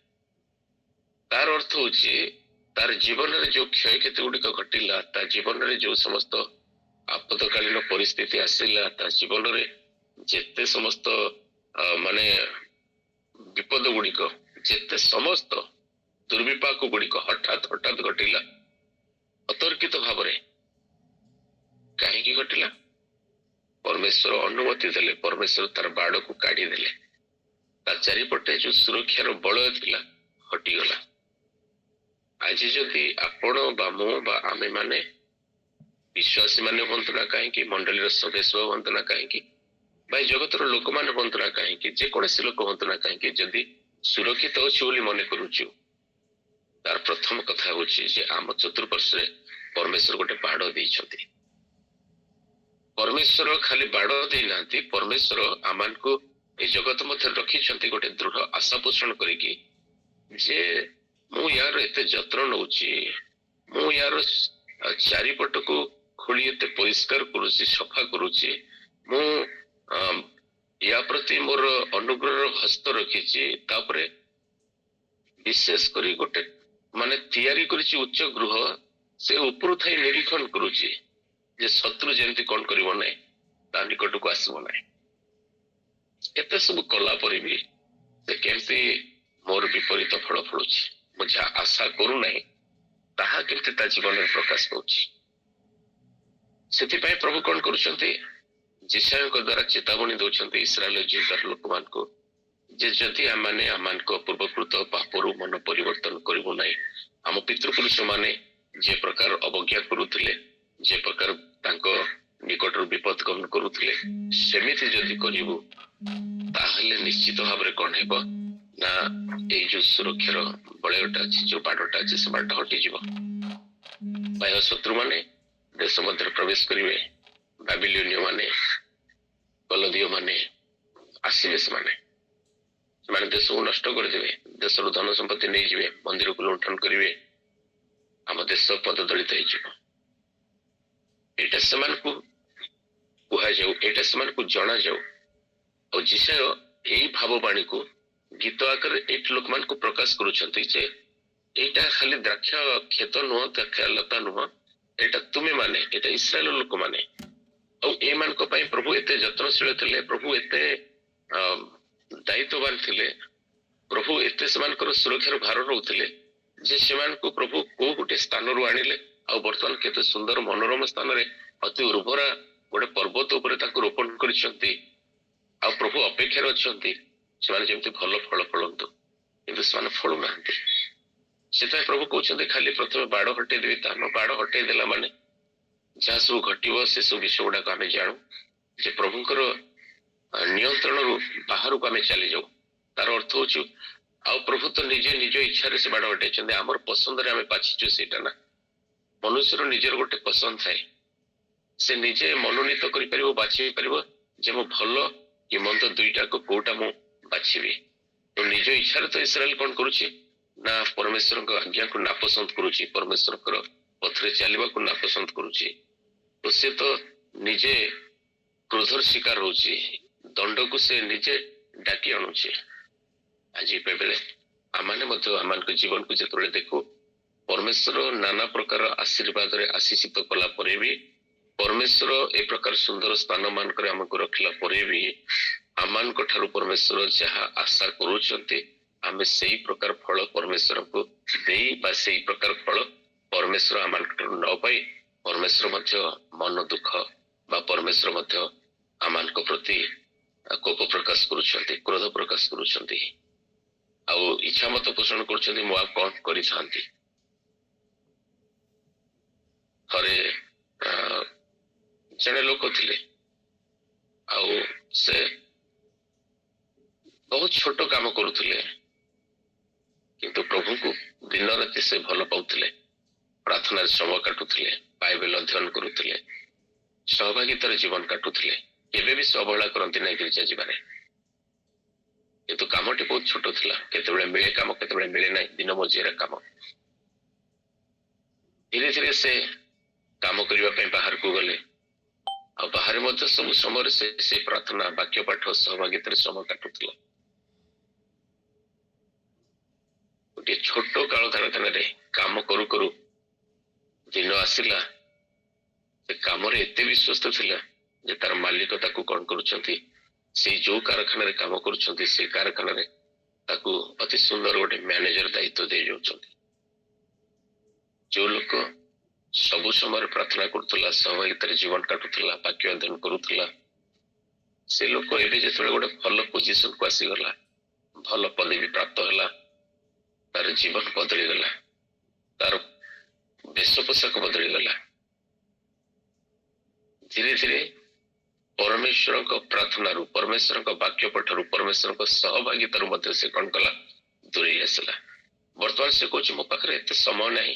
ତାର ଅର୍ଥ ହଉଛି ତାର ଜୀବନରେ ଯୋଉ କ୍ଷୟକ୍ଷତି ଗୁଡିକ ଘଟିଲା, ତା ଜୀବନରେ ଯୋଉ ସମସ୍ତ ଆପଦକାଳୀନ ପରିସ୍ଥିତି ଆସିଲା, ତା ଜୀବନରେ ଯେତେ ସମସ୍ତ ମାନେ ବିପଦ ଗୁଡିକ, ଯେତେ ସମସ୍ତ ଦୁର୍ବିପାକ ଗୁଡିକ ହଠାତ୍ ଘଟିଲା ଅତର୍କିତ ଭାବରେ, କାହିଁକି ଘଟିଲା? ପରମେଶ୍ୱର ଅନୁମତି ଦେଲେ, ପରମେଶ୍ୱର ତାର ବାଡ଼କୁ କାଢିଦେଲେ। ତା ଚାରିପଟେ ଯୋଉ ସୁରକ୍ଷାର ବଳୟ ଥିଲା ହଟିଗଲା। ଆଜି ଯଦି ଆପଣ ବା ମୁଁ ବା ଆମେ ମାନେ ବିଶ୍ୱାସୀ ମାନେ ହୁଅନ୍ତୁ ନା କାହିଁକି, ମଣ୍ଡଳୀର ସଦସ୍ୟ ହୁଅନ୍ତୁ ନା କାହିଁକି, ବା ଜଗତର ଲୋକମାନେ ହୁଅନ୍ତୁ ନା କାହିଁକି, ଯେକୌଣସି ଲୋକ ହୁଅନ୍ତୁ ନା କାହିଁକି, ଯଦି ସୁରକ୍ଷିତ ଅଛି ବୋଲି ମନେ କରୁଛୁ, ତାର ପ୍ରଥମ କଥା ହଉଛି ଯେ ଆମ ଚତୁଃପାର୍ଶ୍ୱରେ ପରମେଶ୍ୱର ଗୋଟେ ବାଡ଼ ଦେଇଛନ୍ତି। ପରମେଶ୍ୱର ଖାଲି ବାଡ଼ ଦେଇନାହାନ୍ତି, ପରମେଶ୍ୱର ଆମମାନଙ୍କୁ ଏ ଜଗତ ମଧ୍ୟରେ ରଖିଛନ୍ତି ଗୋଟେ ଦୃଢ ଆଶା ପୋଷଣ କରିକି ଯେ ମୁଁ ୟାର ଏତେ ଯତ୍ନ ନଉଛି, ମୁଁ ୟାର ଚାରିପଟକୁ ଖୋଳି ଏତେ ପରିଷ୍କାର କରୁଛି, ସଫା କରୁଛି, ମୁଁ ୟା ପ୍ରତି ମୋର ଅନୁଗ୍ରହର ହସ୍ତ ରଖିଛି। ତାପରେ ବିଶେଷ କରି ଗୋଟେ ମାନେ ତିଆରି କରିଛି ଉଚ୍ଚ ଗୃହ, ସେ ଉପରୁ ଥାଇ ନିରୀକ୍ଷଣ କରୁଛି ଯେ ଶତ୍ରୁ ଯେମିତି କଣ କରିବ ନାହିଁ, ତା ନିକଟକୁ ଆସିବ ନାହିଁ। ଏତେ ସବୁ କଲା ପରେ ବି ସେ କେମିତି ମୋର ବିପରୀତ ଫଳ ଫଳୁଛି, ମୁଁ ଯାହା ଆଶା କରୁନାହିଁ ତାହା କେମିତି ତା ଜୀବନରେ ପ୍ରକାଶ ପାଉଛି। ସେଥିପାଇଁ ପ୍ରଭୁ କଣ କରୁଛନ୍ତି, ଯିଶାୟଙ୍କ ଦ୍ୱାରା ଚେତାବନୀ ଦଉଛନ୍ତି ଇସ୍ରାଏଲ ଜିଲ୍ଲାର ଲୋକମାନଙ୍କୁ ଯେ ଯଦି ଆମେ ଆମମାନଙ୍କ ପୂର୍ବକୃତ ପାପରୁ ମନ ପରିବର୍ତ୍ତନ କରିବୁ ନାହିଁ, ଆମ ପିତୃପୁରୁଷ ମାନେ ଯେ ପ୍ରକାର ଅବଜ୍ଞା କରୁଥିଲେ, ଯେ ପ୍ରକାର ତାଙ୍କ ନିକଟରୁ ବିପଦ ଗମନ କରୁଥିଲେ, ସେମିତି ଯଦି କରିବୁ ତାହେଲେ ନିଶ୍ଚିତ ଭାବରେ କଣ ହେବ ନା ଏଇ ଯୋଉ ସୁରକ୍ଷାର ବଳୟଟା ଅଛି, ଯୋଉ ବାଡ଼ଟା ଅଛି, ସେ ବାଡ଼ ହଟିଯିବ। ବାହ୍ୟ ଶତ୍ରୁ ମାନେ ଦେଶ ମଧ୍ୟରେ ପ୍ରବେଶ କରିବେ, ବାବିଲୋନୀୟ ମାନେ, କଲଦୀୟ ମାନେ ଆସିବେ, ସେମାନେ ଦେଶକୁ ନଷ୍ଟ କରିଦେବେ, ଦେଶର ଧନ ସମ୍ପତ୍ତି ନେଇଯିବେ, ମନ୍ଦିରକୁ ଲୁଣ୍ଠନ କରିବେ, ଆମ ଦେଶ ପଦଦଳିତ ହେଇଯିବ। ଏଇଟା ସେମାନଙ୍କୁ କୁହାଯାଉ, ଏଇଟା ସେମାନଙ୍କୁ ଜଣାଯାଉ। ଆଉ ଯିଶାୟ ଏଇ ଭାବବାଣୀକୁ ଗୀତ ଆକାରରେ ଏଇଠି ଲୋକମାନଙ୍କୁ ପ୍ରକାଶ କରୁଛନ୍ତି ଯେ ଏଇଟା ଖାଲି ଦ୍ରାକ୍ଷା କ୍ଷେତ ନୁହଁ, ଦ୍ରାକ୍ଷା ଲତା ନୁହଁ, ଏଇଟା ତୁମେ ମାନେ, ଏଇଟା ଇସ୍ରାଏଲ ଲୋକମାନେ। ଆଉ ଏମାନଙ୍କ ପାଇଁ ପ୍ରଭୁ ଏତେ ଯତ୍ନଶୀଳ ଥିଲେ, ପ୍ରଭୁ ଏତେ ଦାୟିତ୍ୱବାନ ଥିଲେ, ପ୍ରଭୁ ଏତେ ସେମାନଙ୍କର ସୁରକ୍ଷାର ଭାର ରହୁଥିଲେ ଯେ ସେମାନଙ୍କୁ ପ୍ରଭୁ କୋଉ ଗୋଟେ ସ୍ଥାନରୁ ଆଣିଲେ ଆଉ ବର୍ତ୍ତମାନ କେତେ ସୁନ୍ଦର ମନୋରମ ସ୍ଥାନରେ ଅତି ଉର୍ବରା ଗୋଟେ ପର୍ବତ ଉପରେ ତାକୁ ରୋପଣ କରିଛନ୍ତି। ଆଉ ପ୍ରଭୁ ଅପେକ୍ଷାରେ ଅଛନ୍ତି ସେମାନେ ଯେମିତି ଭଲ ଫଳ ଫଳନ୍ତୁ, କିନ୍ତୁ ସେମାନେ ଫଳୁନାହାନ୍ତି। ସେଥିପାଇଁ ପ୍ରଭୁ କହୁଛନ୍ତି ଖାଲି ପ୍ରଥମେ ବାଡ଼ ହଟେଇ ଦେବି, ତାହା ବାଡ଼ ହଟେଇ ଦେଲା ମାନେ ଯାହା ସବୁ ଘଟିବ ସେ ସବୁ ବିଷୟ ଗୁଡାକ ଆମେ ଜାଣୁ ଯେ ପ୍ରଭୁଙ୍କର ନିୟନ୍ତ୍ରଣରୁ ବାହାରକୁ ଆମେ ଚାଲିଯାଉ। ତାର ଅର୍ଥ ହଉଛି ଆଉ ପ୍ରଭୁ ତ ନିଜେ ନିଜ ଇଚ୍ଛାରେ ସେ ବାଡ଼ ହଟେଇଛନ୍ତି, ଆମର ପସନ୍ଦରେ ଆମେ ବାଛିଛୁ ସେଇଟା ନା। ମନୁଷ୍ୟର ନିଜର ଗୋଟେ ପସନ୍ଦ ଥାଏ, ସେ ନିଜେ ମନୋନୀତ କରିପାରିବ, ବାଛି ପାରିବ ଯେ ମୁଁ ଭଲ କି ମନ୍ଦ ଦୁଇଟାକୁ କୋଉଟା ମୁଁ ବାଛିବି। तो निज इच्छा तो इस्राएल कौन करुच्ची ना परमेश्वर आज्ञा को नापसंद करुच्ची परमेश्वर पथरे चलवा को नापसंद करुच्ची तो से तो निजे क्रोधर शिकार होची दंड को से निजे डाकी आणुची आज बेले आमाने आमान जीवन को जो देखू परमेश्वर नाना प्रकार आशीर्वाद रे आशीषित कला परे भी परमेश्वर ए प्रकार सुंदर स्थान मानक आमको रखला परे भी आमान ठारू परमेश्वर जहाँ आशा करुचंती आमे सही प्रकार फल परमेश्वर को देई बा सही प्रकार फल परमेश्वर आमान ठारू न पाई परमेश्वर मध्य मन दुख बा परमेश्वर मध्य आमान को प्रति कोप प्रकाश करुचंती क्रोध प्रकाश करुचंती आउ इच्छा मत पोषण करुचंती मु कौन करि थांती थरे जड़े लोक थिले आउ से बहुत छोट काम करुले किंतु प्रभु को दिन राति से भल पाउथिले प्रार्थना समय काटुले बाइबल अध्ययन करुले सहभागितार जीवन काटुले केबे भी अवहेला करती ना गिरिजा जीवारे किंतु कामटी बहुत छोट थिला केतेबेले मिले काम केतेबेले मिले ना दिन मजुरिया काम धीरे धीरे से काम करने बाहर को गले आ बाहर मध्य सब समय से प्रार्थना वाक्य पाठ सहभागितार समय काटुला गोटे छोट काल धान काम करू करू दिन आसला से काम एते विश्वस्त थिला जे तार मालिक ताकू कौन करुछंती से जो कारखाना रे काम करुछंती से कारखाना रे ताकू अति सुंदर गोटे मैनेजर दायित्व दे जाउछंती जो लोक सबु समय प्रार्थना करुला सहभागितार जीवन काटुला वाक्य अध्ययन करुला से लोक एबे जेतबेले गोटे भल पोजिशन को आसीगला भल पदवी प्राप्त होला तार जीवन बदली गला तार वेश पोशाक बदली गला धीरे धीरे परमेश्वर प्रार्थना रू परमेश्वर वाक्य पठरू परमेश्वर सहभागितार मध्य से कौन कला दूरे आसला वर्तमान से कौच मो पाखे एत समय नहीं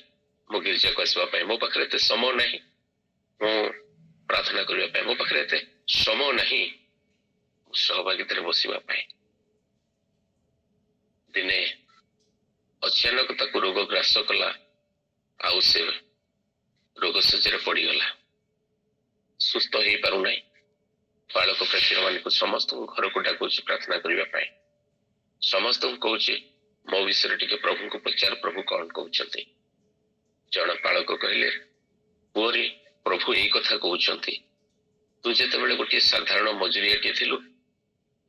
मो गिरजा को आसवा मो पाखे एत समय नहीं मो प्रार्थना करने मो पाखे एत समय नहीं सहभागितार बसवा दिने अचानक ताकू रोग ग्रास कला आउ से रोग सज्जर पड़गला सुस्थ हो पारना बालक प्रेक्षक मान समस्त घर को डाकुच प्रार्थना करने समस्त कौच मो विषय टी प्रभु को पचार प्रभु कौन कहते जन बालक कहले पुरी प्रभु यही कथा कहते तू जिते गोटे साधारण मजुरिया थिलु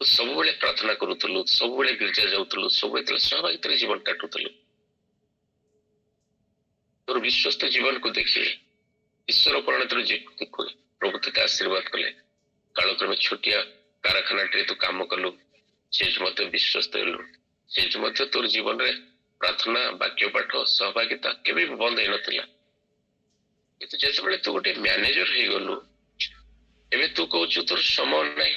सब प्रार्थना करूलु सब गिर्जा जाऊलु सब सहभागित जीवन काटुलु तोर विश्वस्त जीवन को देखिए ईश्वर परिणत प्रभु ते आशीर्वाद कले कालक्रमे छोटिया कारखाना तू काम कलु से विश्वस्त हेलु से तोर जीवन रे प्रार्थना वाक्य पाठ सहभागिता केबे बंद हो नथिला जिते तू गोटे मैनेजर हो गलु एबे तू कहू तोर समय नहीं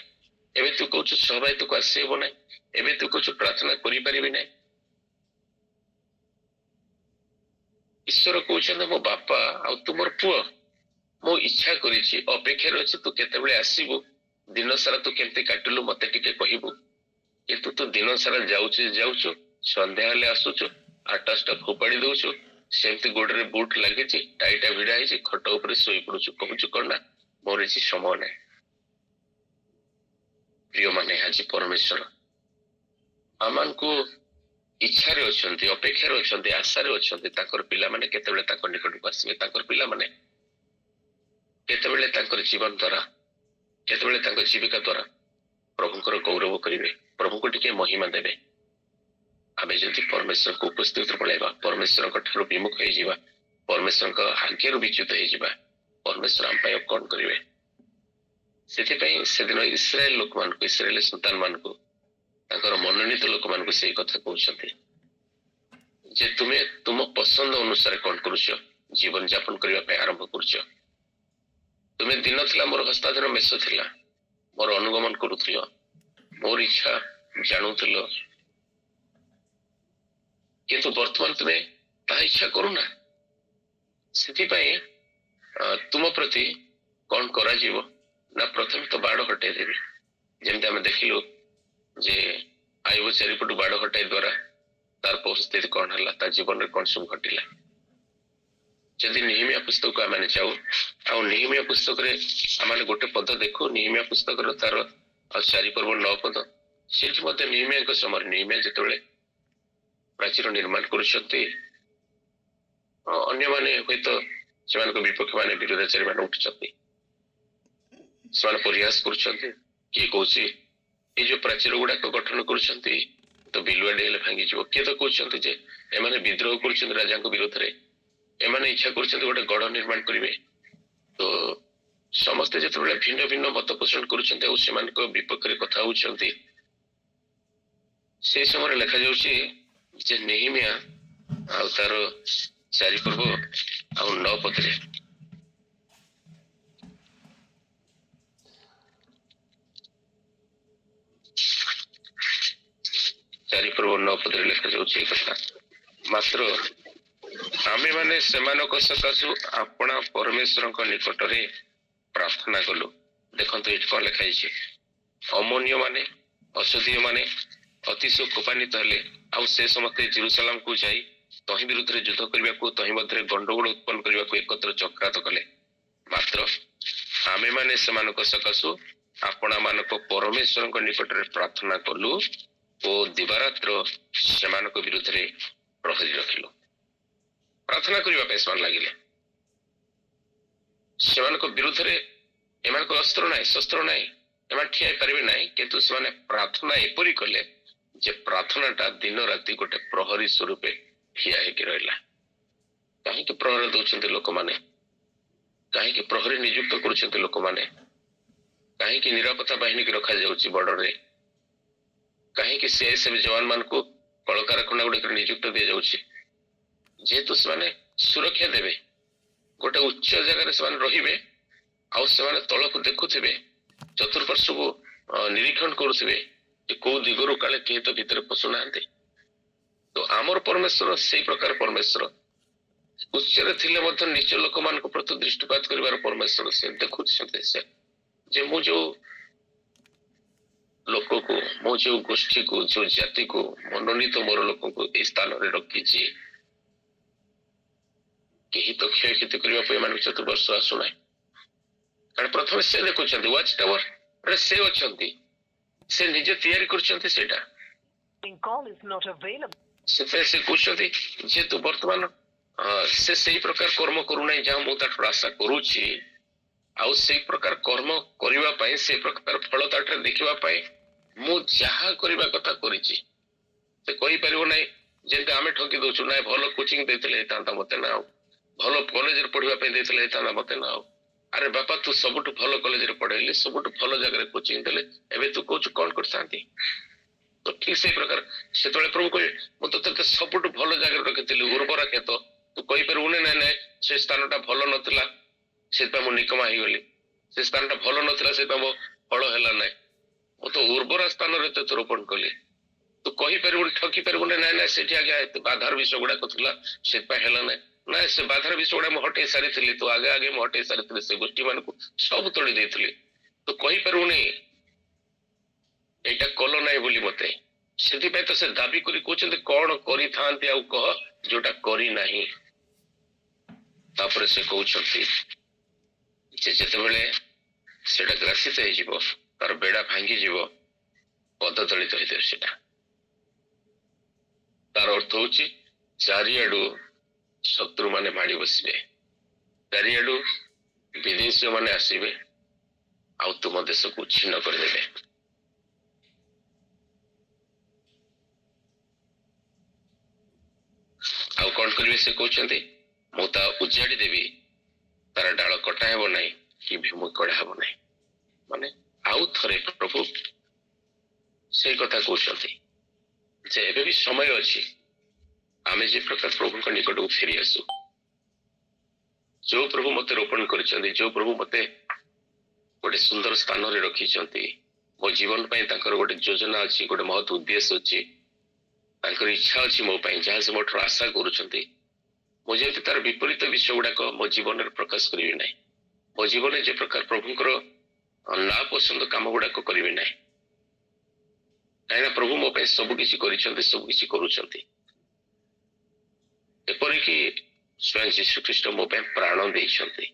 एबे तू कहू सहभागिता को आसीब ना एबे तू कहू प्रार्थना करि परिबि ना ईश्वर कहते मो बापा आ तुमर पुआ मो इच्छा करिछि अपेक्षा रछि तू केतेबेले आसीबु दिन सारा तू केमते काटलु मते टिके कहिबु किंतु तू दिन सारा जाउछु संध्या हेले आसुछु आटास्टा फोपाड़ी दउछु सेमती गोडरे बूट लागिछि टाइटा भिड़ा हिछि खट ऊपर सोई पडुछु कहूछु कोन ना मोर इछि समय नै प्रिय माने आज परमेश्वर आमान को इच्छा रे अछंती अपेक्षा रे अछंती आशा रे अछंती ताकर पिला माने केतेबेले ताकर निकट को आसीबे ताकर पिला माने केतेबेले ताकर जीवन द्वारा केतेबेले ताकर जीविका द्वारा प्रभुଙ୍କର गौरव करिवे प्रभु को टिके महिमा देबे आमे जदि परमेश्वर को उपस्थित पळेबा परमेश्वर को ठारो विमुख हे जिबा परमेश्वर को आज्ञा रो विच्युत हे जिबा परमेश्वर हम पाय कोन करिवे सेति पई सेदिन इस्राएल लोक मान को इस्राएल संतान मान को ताकर मनोनीत लोक मान को सेही कथा कहउछथि जे तुमे तुम पसंद अनुसार कोन करूछ जीवन यापन करिवा पे आरंभ करूछ तुमे दिन थिला मोर हस्ताधर मेष थिला मोर अनुगमन करूथिलो मोर इच्छा जानुथिलो किंतु वर्तमान तुमे ता इच्छा करूना सेति पई तुम प्रति कोन करा जीवो ना प्रथम तो बाड़ हटे देबी जेमते हम देखिलु जे ଆଇବ ଚାରିପଟୁ ବାଡ଼ ହଟାଇ ଦ୍ୱାରା ତାର ପରିସ୍ଥିତି କଣ ହେଲା, ତା ଜୀବନରେ କଣ ସବୁ ଘଟିଲା। ଯଦି ନିହିମିଆ ପୁସ୍ତକକୁ ଆମେ ଯାଉ ଆଉ ନିହିମିଆ ପୁସ୍ତକରେ ଆମେ ଗୋଟେ ପଦ ଦେଖୁ, ନିହିମିଆ ପୁସ୍ତକର ତାର 4 ପର୍ବ 9 ପଦ, ସେଠି ମଧ୍ୟ ନିହିମିଆଙ୍କ ସମୟରେ ନିହିମିଆ ଯେତେବେଳେ ପ୍ରାଚୀର ନିର୍ମାଣ କରୁଛନ୍ତି, ଅନ୍ୟମାନେ ହୁଏତ ସେମାନଙ୍କ ବିପକ୍ଷ ମାନେ ବିରୋଧାଚାରୀ ମାନେ ଉଠୁଛନ୍ତି, ସେମାନେ ପରିହାସ କରୁଛନ୍ତି। କିଏ କହୁଛି ଏଇ ଯୋଉ ପ୍ରାଚୀର ଗୁଡାକ ଗଠନ କରୁଛନ୍ତି ତ ବିଲୁଆଡି ହେଲେ ଭାଙ୍ଗିଯିବ, କିଏ ତ କହୁଛନ୍ତି ଯେ ଏମାନେ ବିଦ୍ରୋହ କରୁଛନ୍ତି ରାଜାଙ୍କ ବିରୋଧରେ, ଏମାନେ ଇଚ୍ଛା କରୁଛନ୍ତି ଗୋଟେ ଗଡ଼ ନିର୍ମାଣ କରିବେ। ତ ସମସ୍ତେ ଯେତେବେଳେ ଭିନ୍ନ ଭିନ୍ନ ମତ ପୋଷଣ କରୁଛନ୍ତି ଆଉ ସେମାନଙ୍କ ବିପକ୍ଷରେ କଥା ହଉଛନ୍ତି, ସେଇ ସମୟରେ ଲେଖାଯାଉଛି ଯେ ନେହିମିଆ ଆଉ ତାର 4 ପର୍ବ ଆଉ 9 ପଦରେ ଲେଖାଯାଉଛି ଏ କଥା, ମାତ୍ର ଆମେମାନେ ସେମାନଙ୍କ ସକାଶୁ ଆପଣା ପରମେଶ୍ୱରଙ୍କ ନିକଟରେ ପ୍ରାର୍ଥନା କଲୁ। ଦେଖନ୍ତୁ ଏଠି କଣ ଲେଖା ହେଇଛି, ଅମୋନୀୟ ମାନେ ଅସଦୀୟ ମାନେ ଅତିଶୟ କୋପାନ୍ୱିତ ହେଲେ ଆଉ ସେ ସମସ୍ତେ ଜେରୁସାଲାମକୁ ଯାଇ ତହିଁ ବିରୁଦ୍ଧରେ ଯୁଦ୍ଧ କରିବାକୁ, ତହିଁ ମଧ୍ୟରେ ଗଣ୍ଡଗୋଳ ଉତ୍ପନ୍ନ କରିବାକୁ ଏକତ୍ର ଚକ୍ରାନ୍ତ କଲେ। ମାତ୍ର ଆମେମାନେ ସେମାନଙ୍କ ସକାଶୁ ଆପଣା ମାନଙ୍କ ପରମେଶ୍ୱରଙ୍କ ନିକଟରେ ପ୍ରାର୍ଥନା କଲୁ ଓ ଦିବାରାତ୍ର ସେମାନଙ୍କ ବିରୁଦ୍ଧରେ ପ୍ରହରୀ ରଖିଲୁ। ପ୍ରାର୍ଥନା କରିବା ପାଇଁ ସେମାନେ ଲାଗିଲେ। ସେମାନଙ୍କ ବିରୁଦ୍ଧରେ ଏମାନଙ୍କ ଅସ୍ତ୍ର ନାହିଁ, ଶସ୍ତ୍ର ନାହିଁ, ଏମାନେ ଠିଆ ହେଇପାରିବେ ନାହିଁ, କିନ୍ତୁ ସେମାନେ ପ୍ରାର୍ଥନା ଏପରି କଲେ ଯେ ପ୍ରାର୍ଥନାଟା ଦିନ ରାତି ଗୋଟେ ପ୍ରହରୀ ସ୍ୱରୂପେ ଠିଆ ହେଇକି ରହିଲା। କାହିଁକି ପ୍ରହରୀ ଦଉଛନ୍ତି ଲୋକମାନେ, କାହିଁକି ପ୍ରହରୀ ନିଯୁକ୍ତ କରୁଛନ୍ତି ଲୋକମାନେ, କାହିଁକି ନିରାପତ୍ତା ବାହିନୀକି ରଖାଯାଉଛି ବର୍ଡରରେ, କାହିଁକି ସିଆଇଏସଏଫ ଯବାନ ମାନଙ୍କୁ କଳକାରଖାନା ଗୁଡିକରେ ନିଯୁକ୍ତ ଦିଆଯାଉଛି, ଯେହେତୁ ସେମାନେ ସୁରକ୍ଷା ଦେବେ, ଗୋଟେ ଉଚ୍ଚ ଜାଗାରେ ସେମାନେ ରହିବେ ଆଉ ସେମାନେ ତଳକୁ ଦେଖୁଥିବେ, ଚତୁଃପାର୍ଶ୍ୱକୁ ନିରୀକ୍ଷଣ କରୁଥିବେ ଯେ କୋଉ ଦିଗରୁ କାଳେ କେହି ତ ଭିତରେ ପଶୁନାହାନ୍ତି। ତ ଆମର ପରମେଶ୍ୱର ସେଇ ପ୍ରକାର ପରମେଶ୍ୱର, ଉଚ୍ଚରେ ଥିଲେ ମଧ୍ୟ ନିଚ ଲୋକମାନଙ୍କ ପ୍ରତି ଦୃଷ୍ଟିପାତ କରିବାର ପରମେଶ୍ୱର। ସେ ଦେଖୁଛନ୍ତି ସେ ଯେ ମୁଁ ଯୋଉ ଲୋକକୁ, ମୁଁ ଯୋଉ ଗୋଷ୍ଠୀକୁ, ଯୋଉ ଜାତିକୁ ମନୋନୀତ ମୋର ଲୋକଙ୍କୁ ଏଇ ସ୍ଥାନରେ ରଖିଛି, କେହି ତ କ୍ଷୟକ୍ଷତି କରିବା ପାଇଁ ଏମାନଙ୍କୁ ଚତୁଃପାର୍ଶ୍ୱ ଆସୁନାହିଁ। କାରଣ ପ୍ରଥମେ ସେ ଦେଖୁଛନ୍ତି, ୱାଚ୍ ଟାୱାର ସେ ଅଛନ୍ତି, ସେ ନିଜେ ତିଆରି କରୁଛନ୍ତି ସେଇଟା। ସେଥିପାଇଁ ସେ କହୁଛନ୍ତି ଯେହେତୁ ବର୍ତ୍ତମାନ ସେ ସେଇ ପ୍ରକାର କର୍ମ କରୁନାହିଁ ଯାହା ମୁଁ ତାଠାରୁ ଆଶା କରୁଛି, ଆଉ ସେଇ ପ୍ରକାର କର୍ମ କରିବା ପାଇଁ, ସେଇ ପ୍ରକାର ଫଳ ତାଠାରେ ଦେଖିବା ପାଇଁ ମୁଁ ଯାହା କରିବା କଥା କରିଛି। ସେ କହିପାରିବ ନାହିଁ ଯେମିତି ଆମେ ଠକି ଦଉଛୁ, ନାଇଁ ଭଲ କୋଚିଂ ଦେଇଥିଲେ ହେଇଥାନ୍ତା ମତେ ନା, ଆଉ ଭଲ କଲେଜରେ ପଢିବା ପାଇଁ ଦେଇଥିଲେ ହେଇଥାନ୍ତା ମତେ ନା, ଆଉ ଆରେ ବାପା ତୁ ସବୁଠୁ ଭଲ କଲେଜରେ ପଢେଇଲି, ସବୁଠୁ ଭଲ ଜାଗାରେ କୋଚିଂ ଦେଲେ, ଏବେ ତୁ କହୁଛୁ କଣ କରିଥାନ୍ତି। ତ ଠିକ ସେଇ ପ୍ରକାର ସେତେବେଳେ ପ୍ରଭୁ କହିବେ ମୁଁ ତତେ ସବୁଠୁ ଭଲ ଜାଗାରେ ରଖିଥିଲି, ଉର୍ବରା କ୍ଷେତ, ତୁ କହିପାରିବୁନି ନାଇଁ ନାଇଁ ସେ ସ୍ଥାନଟା ଭଲ ନଥିଲା ସେଥିପାଇଁ ମୁଁ ନିକମା ହେଇଗଲି, ସେ ସ୍ଥାନଟା ଭଲ ନଥିଲା ସେଥିପାଇଁ ମୋ ଫଳ ହେଲା ନାହିଁ, ମୁଁ ତ ଉର୍ବରା ସ୍ଥାନରେ ତତେ ରୋପଣ କଲି। ତୁ କହିପାରିବୁନି, ଠକି ପାରିବୁନି ନାଇଁ ନାଇଁ ସେଠି ଆଜ୍ଞା ବାଧାର ବିଷୟ ଗୁଡାକ ଥିଲା ସେଥିପାଇଁ ହେଲା ନାହିଁ, ନାଇଁ ସେ ବାଧାର ବିଷୟ ଗୁଡା ମୁଁ ହଟେଇ ସାରିଥିଲି, ତୁ ଆଗେ ଆଗେ ମୁଁ ହଟେଇ ସାରିଥିଲି, ସେ ଗୋଷ୍ଠୀ ମାନଙ୍କୁ ସବୁ ତୋଳି ଦେଇଥିଲି, ତୁ କହିପାରିବୁନି ଏଇଟା କଲ ନାହିଁ ବୋଲି ମତେ। ସେଥିପାଇଁ ତ ସେ ଦାବି କରି କହୁଛନ୍ତି କଣ କରିଥାନ୍ତି ଆଉ କହ ଯୋଉଟା କରିନାହିଁ। ତାପରେ ସେ କହୁଛନ୍ତି ଯେ ଯେତେବେଳେ ସେଟା ଗ୍ରାସିତ ହେଇଯିବ, ତାର ବେଡା ଭାଙ୍ଗିଯିବ, ପଦଦଳିତ ହେଇଯିବ, ସେଟା ତାର ଅର୍ଥ ହଉଛି ଚାରିଆଡୁ ଶତ୍ରୁ ମାନେ ମାଡି ବସିବେ, ଚାରିଆଡୁ ବିଦେଶୀ ମାନେ ଆସିବେ ଆଉ ତୁମ ଦେଶକୁ ଛିନ୍ନ କରିଦେବେ। ଆଉ କଣ କରିବେ ସେ କହୁଛନ୍ତି, ମୁଁ ତା ଉଜାଡି ଦେବି, ତାର ଡାଳ କଟା ହେବ ନାହିଁ କି ଭୀମ କଢା ହେବ ନାହିଁ। ମାନେ ଆଉ ଥରେ ପ୍ରଭୁ ସେଇ କଥା କହୁଛନ୍ତି ଯେ ଏବେ ବି ସମୟ ଅଛି, ଆମେ ଯେ ପ୍ରକାର ପ୍ରଭୁଙ୍କ ନିକଟକୁ ଫେରି ଆସୁ। ଯୋଉ ପ୍ରଭୁ ମତେ ରୋପଣ କରିଛନ୍ତି, ଯୋଉ ପ୍ରଭୁ ମତେ ଗୋଟେ ସୁନ୍ଦର ସ୍ଥାନରେ ରଖିଛନ୍ତି, ମୋ ଜୀବନ ପାଇଁ ତାଙ୍କର ଗୋଟେ ଯୋଜନା ଅଛି, ଗୋଟେ ମହତ୍ ଉଦ୍ଦେଶ୍ୟ ଅଛି, ତାଙ୍କର ଇଚ୍ଛା ଅଛି ମୋ ପାଇଁ, ଯାହା ସେ ମୋଠାରୁ ଆଶା କରୁଛନ୍ତି, ମୁଁ ଯେମିତି ତାର ବିପରୀତ ବିଷୟ ଗୁଡାକ ମୋ ଜୀବନରେ ପ୍ରକାଶ କରିବି ନାହିଁ, ମୋ ଜୀବନରେ ଯେ ପ୍ରକାର ପ୍ରଭୁଙ୍କର ନା ପସନ୍ଦ କାମ ଗୁଡାକ କରିବି ନାହିଁ। କାହିଁକିନା ପ୍ରଭୁ ମୋ ପାଇଁ ସବୁ କିଛି କରିଛନ୍ତି, ସବୁ କିଛି କରୁଛନ୍ତି। ଏପରିକି ସ୍ୱୟଂ ଯୀଶୁଖ୍ରୀଷ୍ଟ ମୋ ପାଇଁ ପ୍ରାଣ ଦେଇଛନ୍ତି,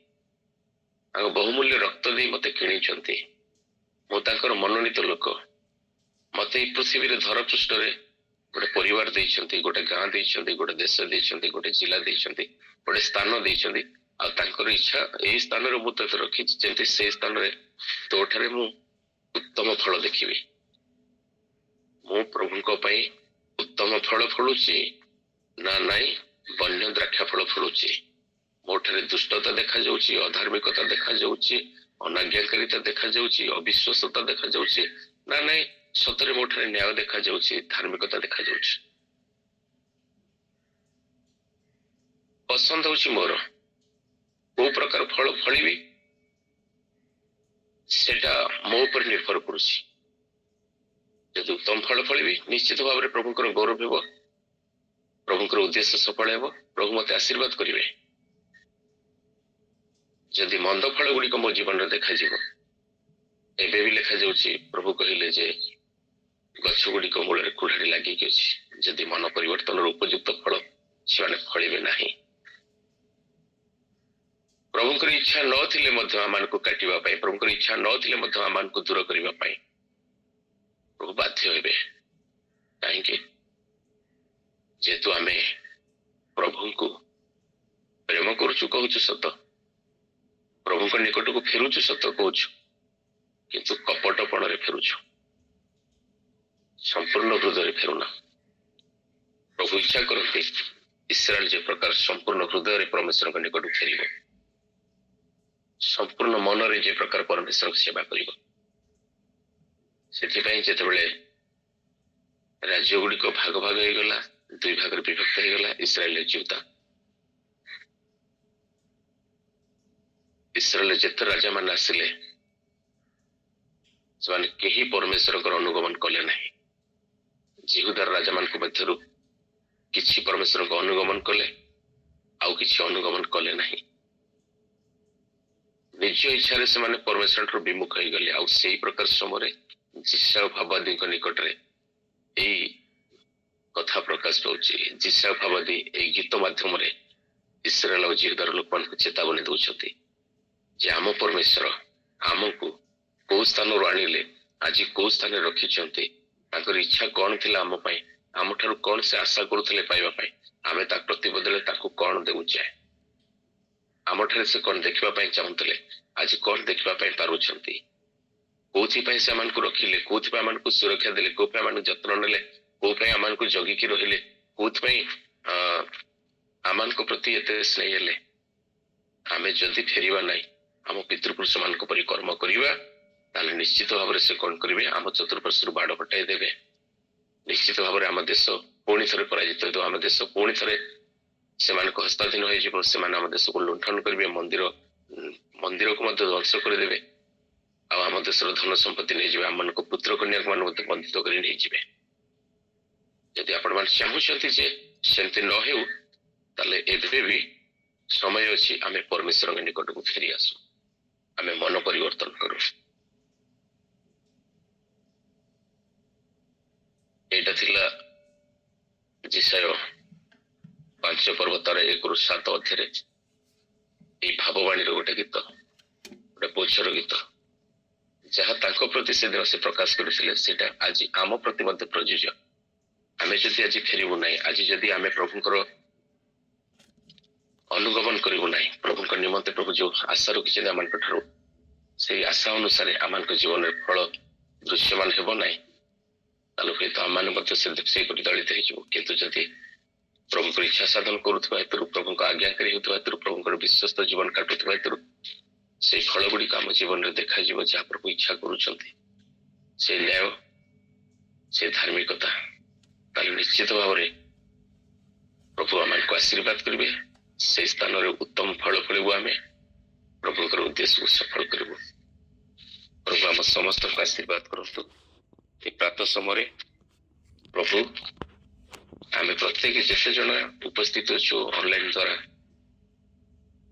ତାଙ୍କ ବହୁମୂଲ୍ୟ ରକ୍ତ ଦେଇ ମତେ କିଣିଛନ୍ତି। ମୁଁ ତାଙ୍କର ମନୋନୀତ ଲୋକ। ମତେ ଏଇ ପୃଥିବୀରେ ଧରାପୃଷ୍ଠରେ ଗୋଟେ ପରିବାର ଦେଇଛନ୍ତି, ଗୋଟେ ଗାଁ ଦେଇଛନ୍ତି, ଗୋଟେ ଦେଶ ଦେଇଛନ୍ତି, ଗୋଟେ ଜିଲ୍ଲା ଦେଇଛନ୍ତି, ଗୋଟେ ସ୍ଥାନ ଦେଇଛନ୍ତି। ଆଉ ତାଙ୍କର ଇଚ୍ଛା ଏଇ ସ୍ଥାନରେ ମୁଁ ତତେ ରଖିଛି, ଯେମିତି ସେଇ ସ୍ଥାନରେ ତୋଠାରେ ମୁଁ ଉତ୍ତମ ଫଳ ଦେଖିବି। ମୁଁ ପ୍ରଭୁଙ୍କ ପାଇଁ ଉତ୍ତମ ଫଳ ଫଳୁଛି ନା ନାଇଁ ବନ୍ୟ ଦ୍ରାକ୍ଷା ଫଳ ଫଳୁଛି? ମୋ ଠାରେ ଦୁଷ୍ଟତା ଦେଖାଯାଉଛି, ଅଧାର୍ମିକତା ଦେଖାଯାଉଛି, ଅନାଜ୍ଞାକାରିତା ଦେଖାଯାଉଛି, ଅବିଶ୍ୱାସତା ଦେଖାଯାଉଛି ନା ନାଇଁ ସତରେ ମୋ ଠାରେ ନ୍ୟାୟ ଦେଖାଯାଉଛି, ଧାର୍ମିକତା ଦେଖାଯାଉଛି? ପସନ୍ଦ ହଉଛି ମୋର କୋଉ ପ୍ରକାର ଫଳ ଫଳିବି ସେଟା ମୋ ଉପରେ ନିର୍ଭର କରୁଛି। ଯଦି ଉତ୍ତମ ଫଳ ଫଳିବି ନିଶ୍ଚିତ ଭାବରେ ପ୍ରଭୁଙ୍କର ଗୌରବ ହେବ, ପ୍ରଭୁଙ୍କର ଉଦ୍ଦେଶ୍ୟ ସଫଳ ହେବ, ପ୍ରଭୁ ମତେ ଆଶୀର୍ବାଦ କରିବେ। ଯଦି ମନ୍ଦ ଫଳ ଗୁଡିକ ମୋ ଜୀବନରେ ଦେଖାଯିବ, ଏବେ ବି ଲେଖାଯାଉଛି, ପ୍ରଭୁ କହିଲେ ଯେ ଗଛ ଗୁଡିକ ମୂଳରେ କୁଢାଡ଼ି ଲାଗିକି ଅଛି, ଯଦି ମନ ପରିବର୍ତ୍ତନର ଉପଯୁକ୍ତ ଫଳ ସେମାନେ ଫଳିବେ ନାହିଁ। ପ୍ରଭୁଙ୍କର ଇଚ୍ଛା ନଥିଲେ ମଧ୍ୟ ଆମମାନଙ୍କୁ କାଟିବା ପାଇଁ, ପ୍ରଭୁଙ୍କର ଇଚ୍ଛା ନଥିଲେ ମଧ୍ୟ ଆମମାନଙ୍କୁ ଦୂର କରିବା ପାଇଁ ପ୍ରଭୁ ବାଧ୍ୟ ହେବେ। କାହିଁକି? ଯେହେତୁ ଆମେ ପ୍ରଭୁଙ୍କୁ ପ୍ରେମ କରୁଛୁ କହୁଛୁ ସତ, ପ୍ରଭୁଙ୍କ ନିକଟକୁ ଫେରୁଛୁ ସତ କହୁଛୁ, କିନ୍ତୁ କପଟପଣରେ ଫେରୁଛୁ, ସମ୍ପୂର୍ଣ୍ଣ ହୃଦୟରେ ଫେରୁନା। ପ୍ରଭୁ ଇଚ୍ଛା କରନ୍ତି ଇସ୍ରାଏଲ ଯେ ପ୍ରକାର ସମ୍ପୂର୍ଣ୍ଣ ହୃଦୟରେ ପରମେଶ୍ୱରଙ୍କ ନିକଟକୁ ଫେରିବ, ସମ୍ପୂର୍ଣ୍ଣ ମନରେ ଯେ ପ୍ରକାର ପରମେଶ୍ୱରଙ୍କ ସେବା କରିବ। ସେଥିପାଇଁ ଯେତେବେଳେ ରାଜ୍ୟ ଗୁଡିକ ଭାଗ ଭାଗ ହେଇଗଲା, ଦୁଇ ଭାଗରେ ବିଭକ୍ତ ହେଇଗଲା, ଇସ୍ରାଏଲ ଯୁଦା, ଇସ୍ରାଏଲ ଯେତେ ରାଜାମାନେ ଆସିଲେ ସେମାନେ କେହି ପରମେଶ୍ୱରଙ୍କର ଅନୁଗମନ କଲେ ନାହିଁ। ଜିହୁଦାର ରାଜାମାନଙ୍କ ମଧ୍ୟରୁ କିଛି ପରମେଶ୍ୱରଙ୍କ ଅନୁଗମନ କଲେ, ଆଉ କିଛି ଅନୁଗମନ କଲେ ନାହିଁ। ନିଜ ଇଚ୍ଛାରେ ସେମାନେ ପରମେଶ୍ୱରଠାରୁ ବିମୁଖ ହେଇଗଲେ। ଆଉ ସେଇ ପ୍ରକାର ସମୟରେ ଜିଶାଓଭାବାଦୀଙ୍କ ନିକଟରେ ଏଇ କଥା ପ୍ରକାଶ ପାଉଛି। ଜିଶାଓଭାବାଦୀ ଏଇ ଗୀତ ମାଧ୍ୟମରେ ଇସ୍ରାଏଲ ଆଉ ଜିହୁଦାର ଲୋକମାନଙ୍କୁ ଚେତାବନୀ ଦଉଛନ୍ତି ଯେ ଆମ ପରମେଶ୍ୱର ଆମକୁ କୋଉ ସ୍ଥାନରୁ ଆଣିଲେ, ଆଜି କୋଉ ସ୍ଥାନରେ ରଖିଛନ୍ତି, ତାଙ୍କର ଇଚ୍ଛା କଣ ଥିଲା ଆମ ପାଇଁ, ଆମଠାରୁ କଣ ସେ ଆଶା କରୁଥିଲେ ପାଇବା ପାଇଁ, ଆମେ ତା ପ୍ରତିବଦଳରେ ତାକୁ କଣ ଦେଉଛେ, ଆମଠାରେ ସେ କଣ ଦେଖିବା ପାଇଁ ଚାହୁଁଥିଲେ, ଆଜି କଣ ଦେଖିବା ପାଇଁ ପାରୁଛନ୍ତି, କୋଉଥିପାଇଁ ସେମାନଙ୍କୁ ରଖିଲେ, କୋଉଥିପାଇଁ ଆମମାନଙ୍କୁ ସୁରକ୍ଷା ଦେଲେ, କୋଉ ପାଇଁ ଆମମାନଙ୍କୁ ଯତ୍ନ ନେଲେ, କୋଉ ପାଇଁ ଆମମାନଙ୍କୁ ଜଗିକି ରହିଲେ, କୋଉଥିପାଇଁ ଆମମାନଙ୍କ ପ୍ରତି ଏତେ ସ୍ନେହ ହେଲେ। ଆମେ ଯଦି ଫେରିବା ନାହିଁ, ଆମ ପିତୃପୁରୁଷ ମାନଙ୍କ ପରି କର୍ମ କରିବା, ତାହେଲେ ନିଶ୍ଚିତ ଭାବରେ ସେ କଣ କରିବେ, ଆମ ଚତୁଃପାର୍ଶ୍ୱରୁ ବାଡ଼ ହଟାଇ ଦେବେ। ନିଶ୍ଚିତ ଭାବରେ ଆମ ଦେଶ ପୁଣି ଥରେ ପରାଜିତ ହେଇଯିବ, ଆମ ଦେଶ ପୁଣି ଥରେ ସେମାନଙ୍କ ହସ୍ତାଧୀନ ହେଇଯିବ। ସେମାନେ ଆମ ଦେଶକୁ ଲୁଣ୍ଠନ କରିବେ, ମନ୍ଦିରକୁ ମଧ୍ୟ ଧ୍ୱଂସ କରିଦେବେ, ଆଉ ଆମ ଦେଶର ଧନ ସମ୍ପତ୍ତି ନେଇଯିବେ, ଆମମାନଙ୍କ ପୁତ୍ର କନ୍ୟାକୁ ମାନେ ମଧ୍ୟ ବନ୍ଧିତ କରି ନେଇଯିବେ। ଯଦି ଆପଣମାନେ ଚାହୁଁଛନ୍ତି ଯେ ସେମିତି ନ ହେଉ, ତାହେଲେ ଏବେ ବି ସମୟ ଅଛି, ଆମେ ପରମେଶ୍ୱରଙ୍କ ନିକଟକୁ ଫେରି ଆସୁ, ଆମେ ମନ ପରିବର୍ତ୍ତନ କରୁ। ଏଇଟା ଥିଲା ଜିସାୟ 5 ପର୍ବ ତାର 1ରୁ 7 ଅଧ୍ୟାୟରେ ଏଇ ଭାବବାଣୀର ଗୋଟେ ଗୀତ, ଗୋଟେ ବୋଝର ଗୀତ, ଯାହା ତାଙ୍କ ପ୍ରତି ସେଦିନ ସେ ପ୍ରକାଶ କରିଥିଲେ, ସେଇଟା ଆଜି ଆମ ପ୍ରତି ମଧ୍ୟ ପ୍ରଯୁଜ୍ୟ। ଆମେ ଯଦି ଆଜି ଫେରିବୁ ନାହିଁ, ଆଜି ଯଦି ଆମେ ପ୍ରଭୁଙ୍କର ଅନୁଗମନ କରିବୁ ନାହିଁ, ପ୍ରଭୁଙ୍କ ନିମନ୍ତେ ପ୍ରଭୁ ଯୋଉ ଆଶା ରଖିଛନ୍ତି ଆମମାନଙ୍କ ଠାରୁ, ସେଇ ଆଶା ଅନୁସାରେ ଆମମାନଙ୍କ ଜୀବନରେ ଫଳ ଦୃଶ୍ୟମାନ ହେବ ନାହିଁ, ତାହେଲେ ହୁଏତ ଆମମାନେ ମଧ୍ୟ ସେଇପରି ଦଳିତ ହେଇଯିବୁ। କିନ୍ତୁ ଯଦି ପ୍ରଭୁଙ୍କର ଇଚ୍ଛା ସାଧନ କରୁଥିବା ହେତୁରୁ, ପ୍ରଭୁଙ୍କ ଆଜ୍ଞାକାରୀ ହେଉଥିବା ହେତୁରୁ, ପ୍ରଭୁଙ୍କର ବିଶ୍ୱସ୍ତ ଜୀବନ କାଟୁଥିବା ହେତୁରୁ ସେଇ ଫଳ ଗୁଡିକ ଆମ ଜୀବନରେ ଦେଖାଯିବ, ଯାହା ପ୍ରଭୁ ଇଚ୍ଛା କରୁଛନ୍ତି, ସେ ନ୍ୟାୟ, ସେ ଧାର୍ମିକତା, ତାହେଲେ ନିଶ୍ଚିତ ଭାବରେ ପ୍ରଭୁ ଆମମାନଙ୍କୁ ଆଶୀର୍ବାଦ କରିବେ। ସେଇ ସ୍ଥାନରେ ଉତ୍ତମ ଫଳ ଫଳିବୁ, ଆମେ ପ୍ରଭୁଙ୍କର ଉଦ୍ଦେଶ୍ୟକୁ ସଫଳ କରିବୁ। ପ୍ରଭୁ ଆମ ସମସ୍ତଙ୍କୁ ଆଶୀର୍ବାଦ କରନ୍ତୁ। ଏ ପ୍ରାତଃ ସମୟରେ ପ୍ରଭୁ ଆମେ ପ୍ରତ୍ୟେକ ଯେତେ ଜଣ ଉପସ୍ଥିତ ଅଛୁ ଅନଲାଇନ ଦ୍ୱାରା,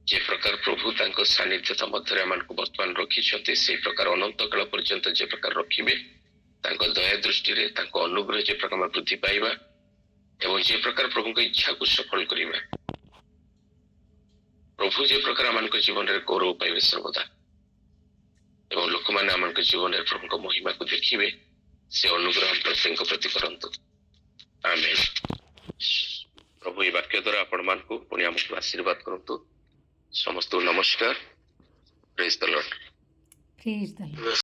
ଯେ ପ୍ରକାର ପ୍ରଭୁ ତାଙ୍କ ସାନ୍ନିଧ୍ୟତା ମଧ୍ୟରେ ଆମମାନଙ୍କୁ ବର୍ତ୍ତମାନ ରଖିଛନ୍ତି, ସେଇ ପ୍ରକାର ଅନନ୍ତ କାଳ ପର୍ଯ୍ୟନ୍ତ ଯେ ପ୍ରକାର ରଖିବେ, ତାଙ୍କ ଦୟା ଦୃଷ୍ଟିରେ ତାଙ୍କ ଅନୁଗ୍ରହ ଯେ ପ୍ରକାର ଆମେ ବୃଦ୍ଧି ପାଇବା ଏବଂ ଯେ ପ୍ରକାର ପ୍ରଭୁଙ୍କ ଇଚ୍ଛାକୁ ସଫଳ କରିବା, ପ୍ରଭୁ ଯେ ପ୍ରକାର ଆମମାନଙ୍କ ଜୀବନରେ ଗୌରବ ପାଇବେ ସର୍ବଦା ଏବଂ ଲୋକମାନେ ଆମମାନଙ୍କ ଜୀବନରେ ପ୍ରଭୁଙ୍କ ମହିମାକୁ ଦେଖିବେ, ସେ ଅନୁଗ୍ରହ ଆମ ପ୍ରତ୍ୟେକଙ୍କ ପ୍ରତି କରନ୍ତୁ। ଆମେନ୍। ପ୍ରଭୁ ଏହି ବାକ୍ୟ ଦ୍ୱାରା ଆପଣମାନଙ୍କୁ ପୁଣି ଆମକୁ ଆଶୀର୍ବାଦ କରନ୍ତୁ। ସମସ୍ତଙ୍କୁ ନମସ୍କାର। ପ୍ରେଜ୍ ଦ ଲର୍ଡ। Praise the Lord.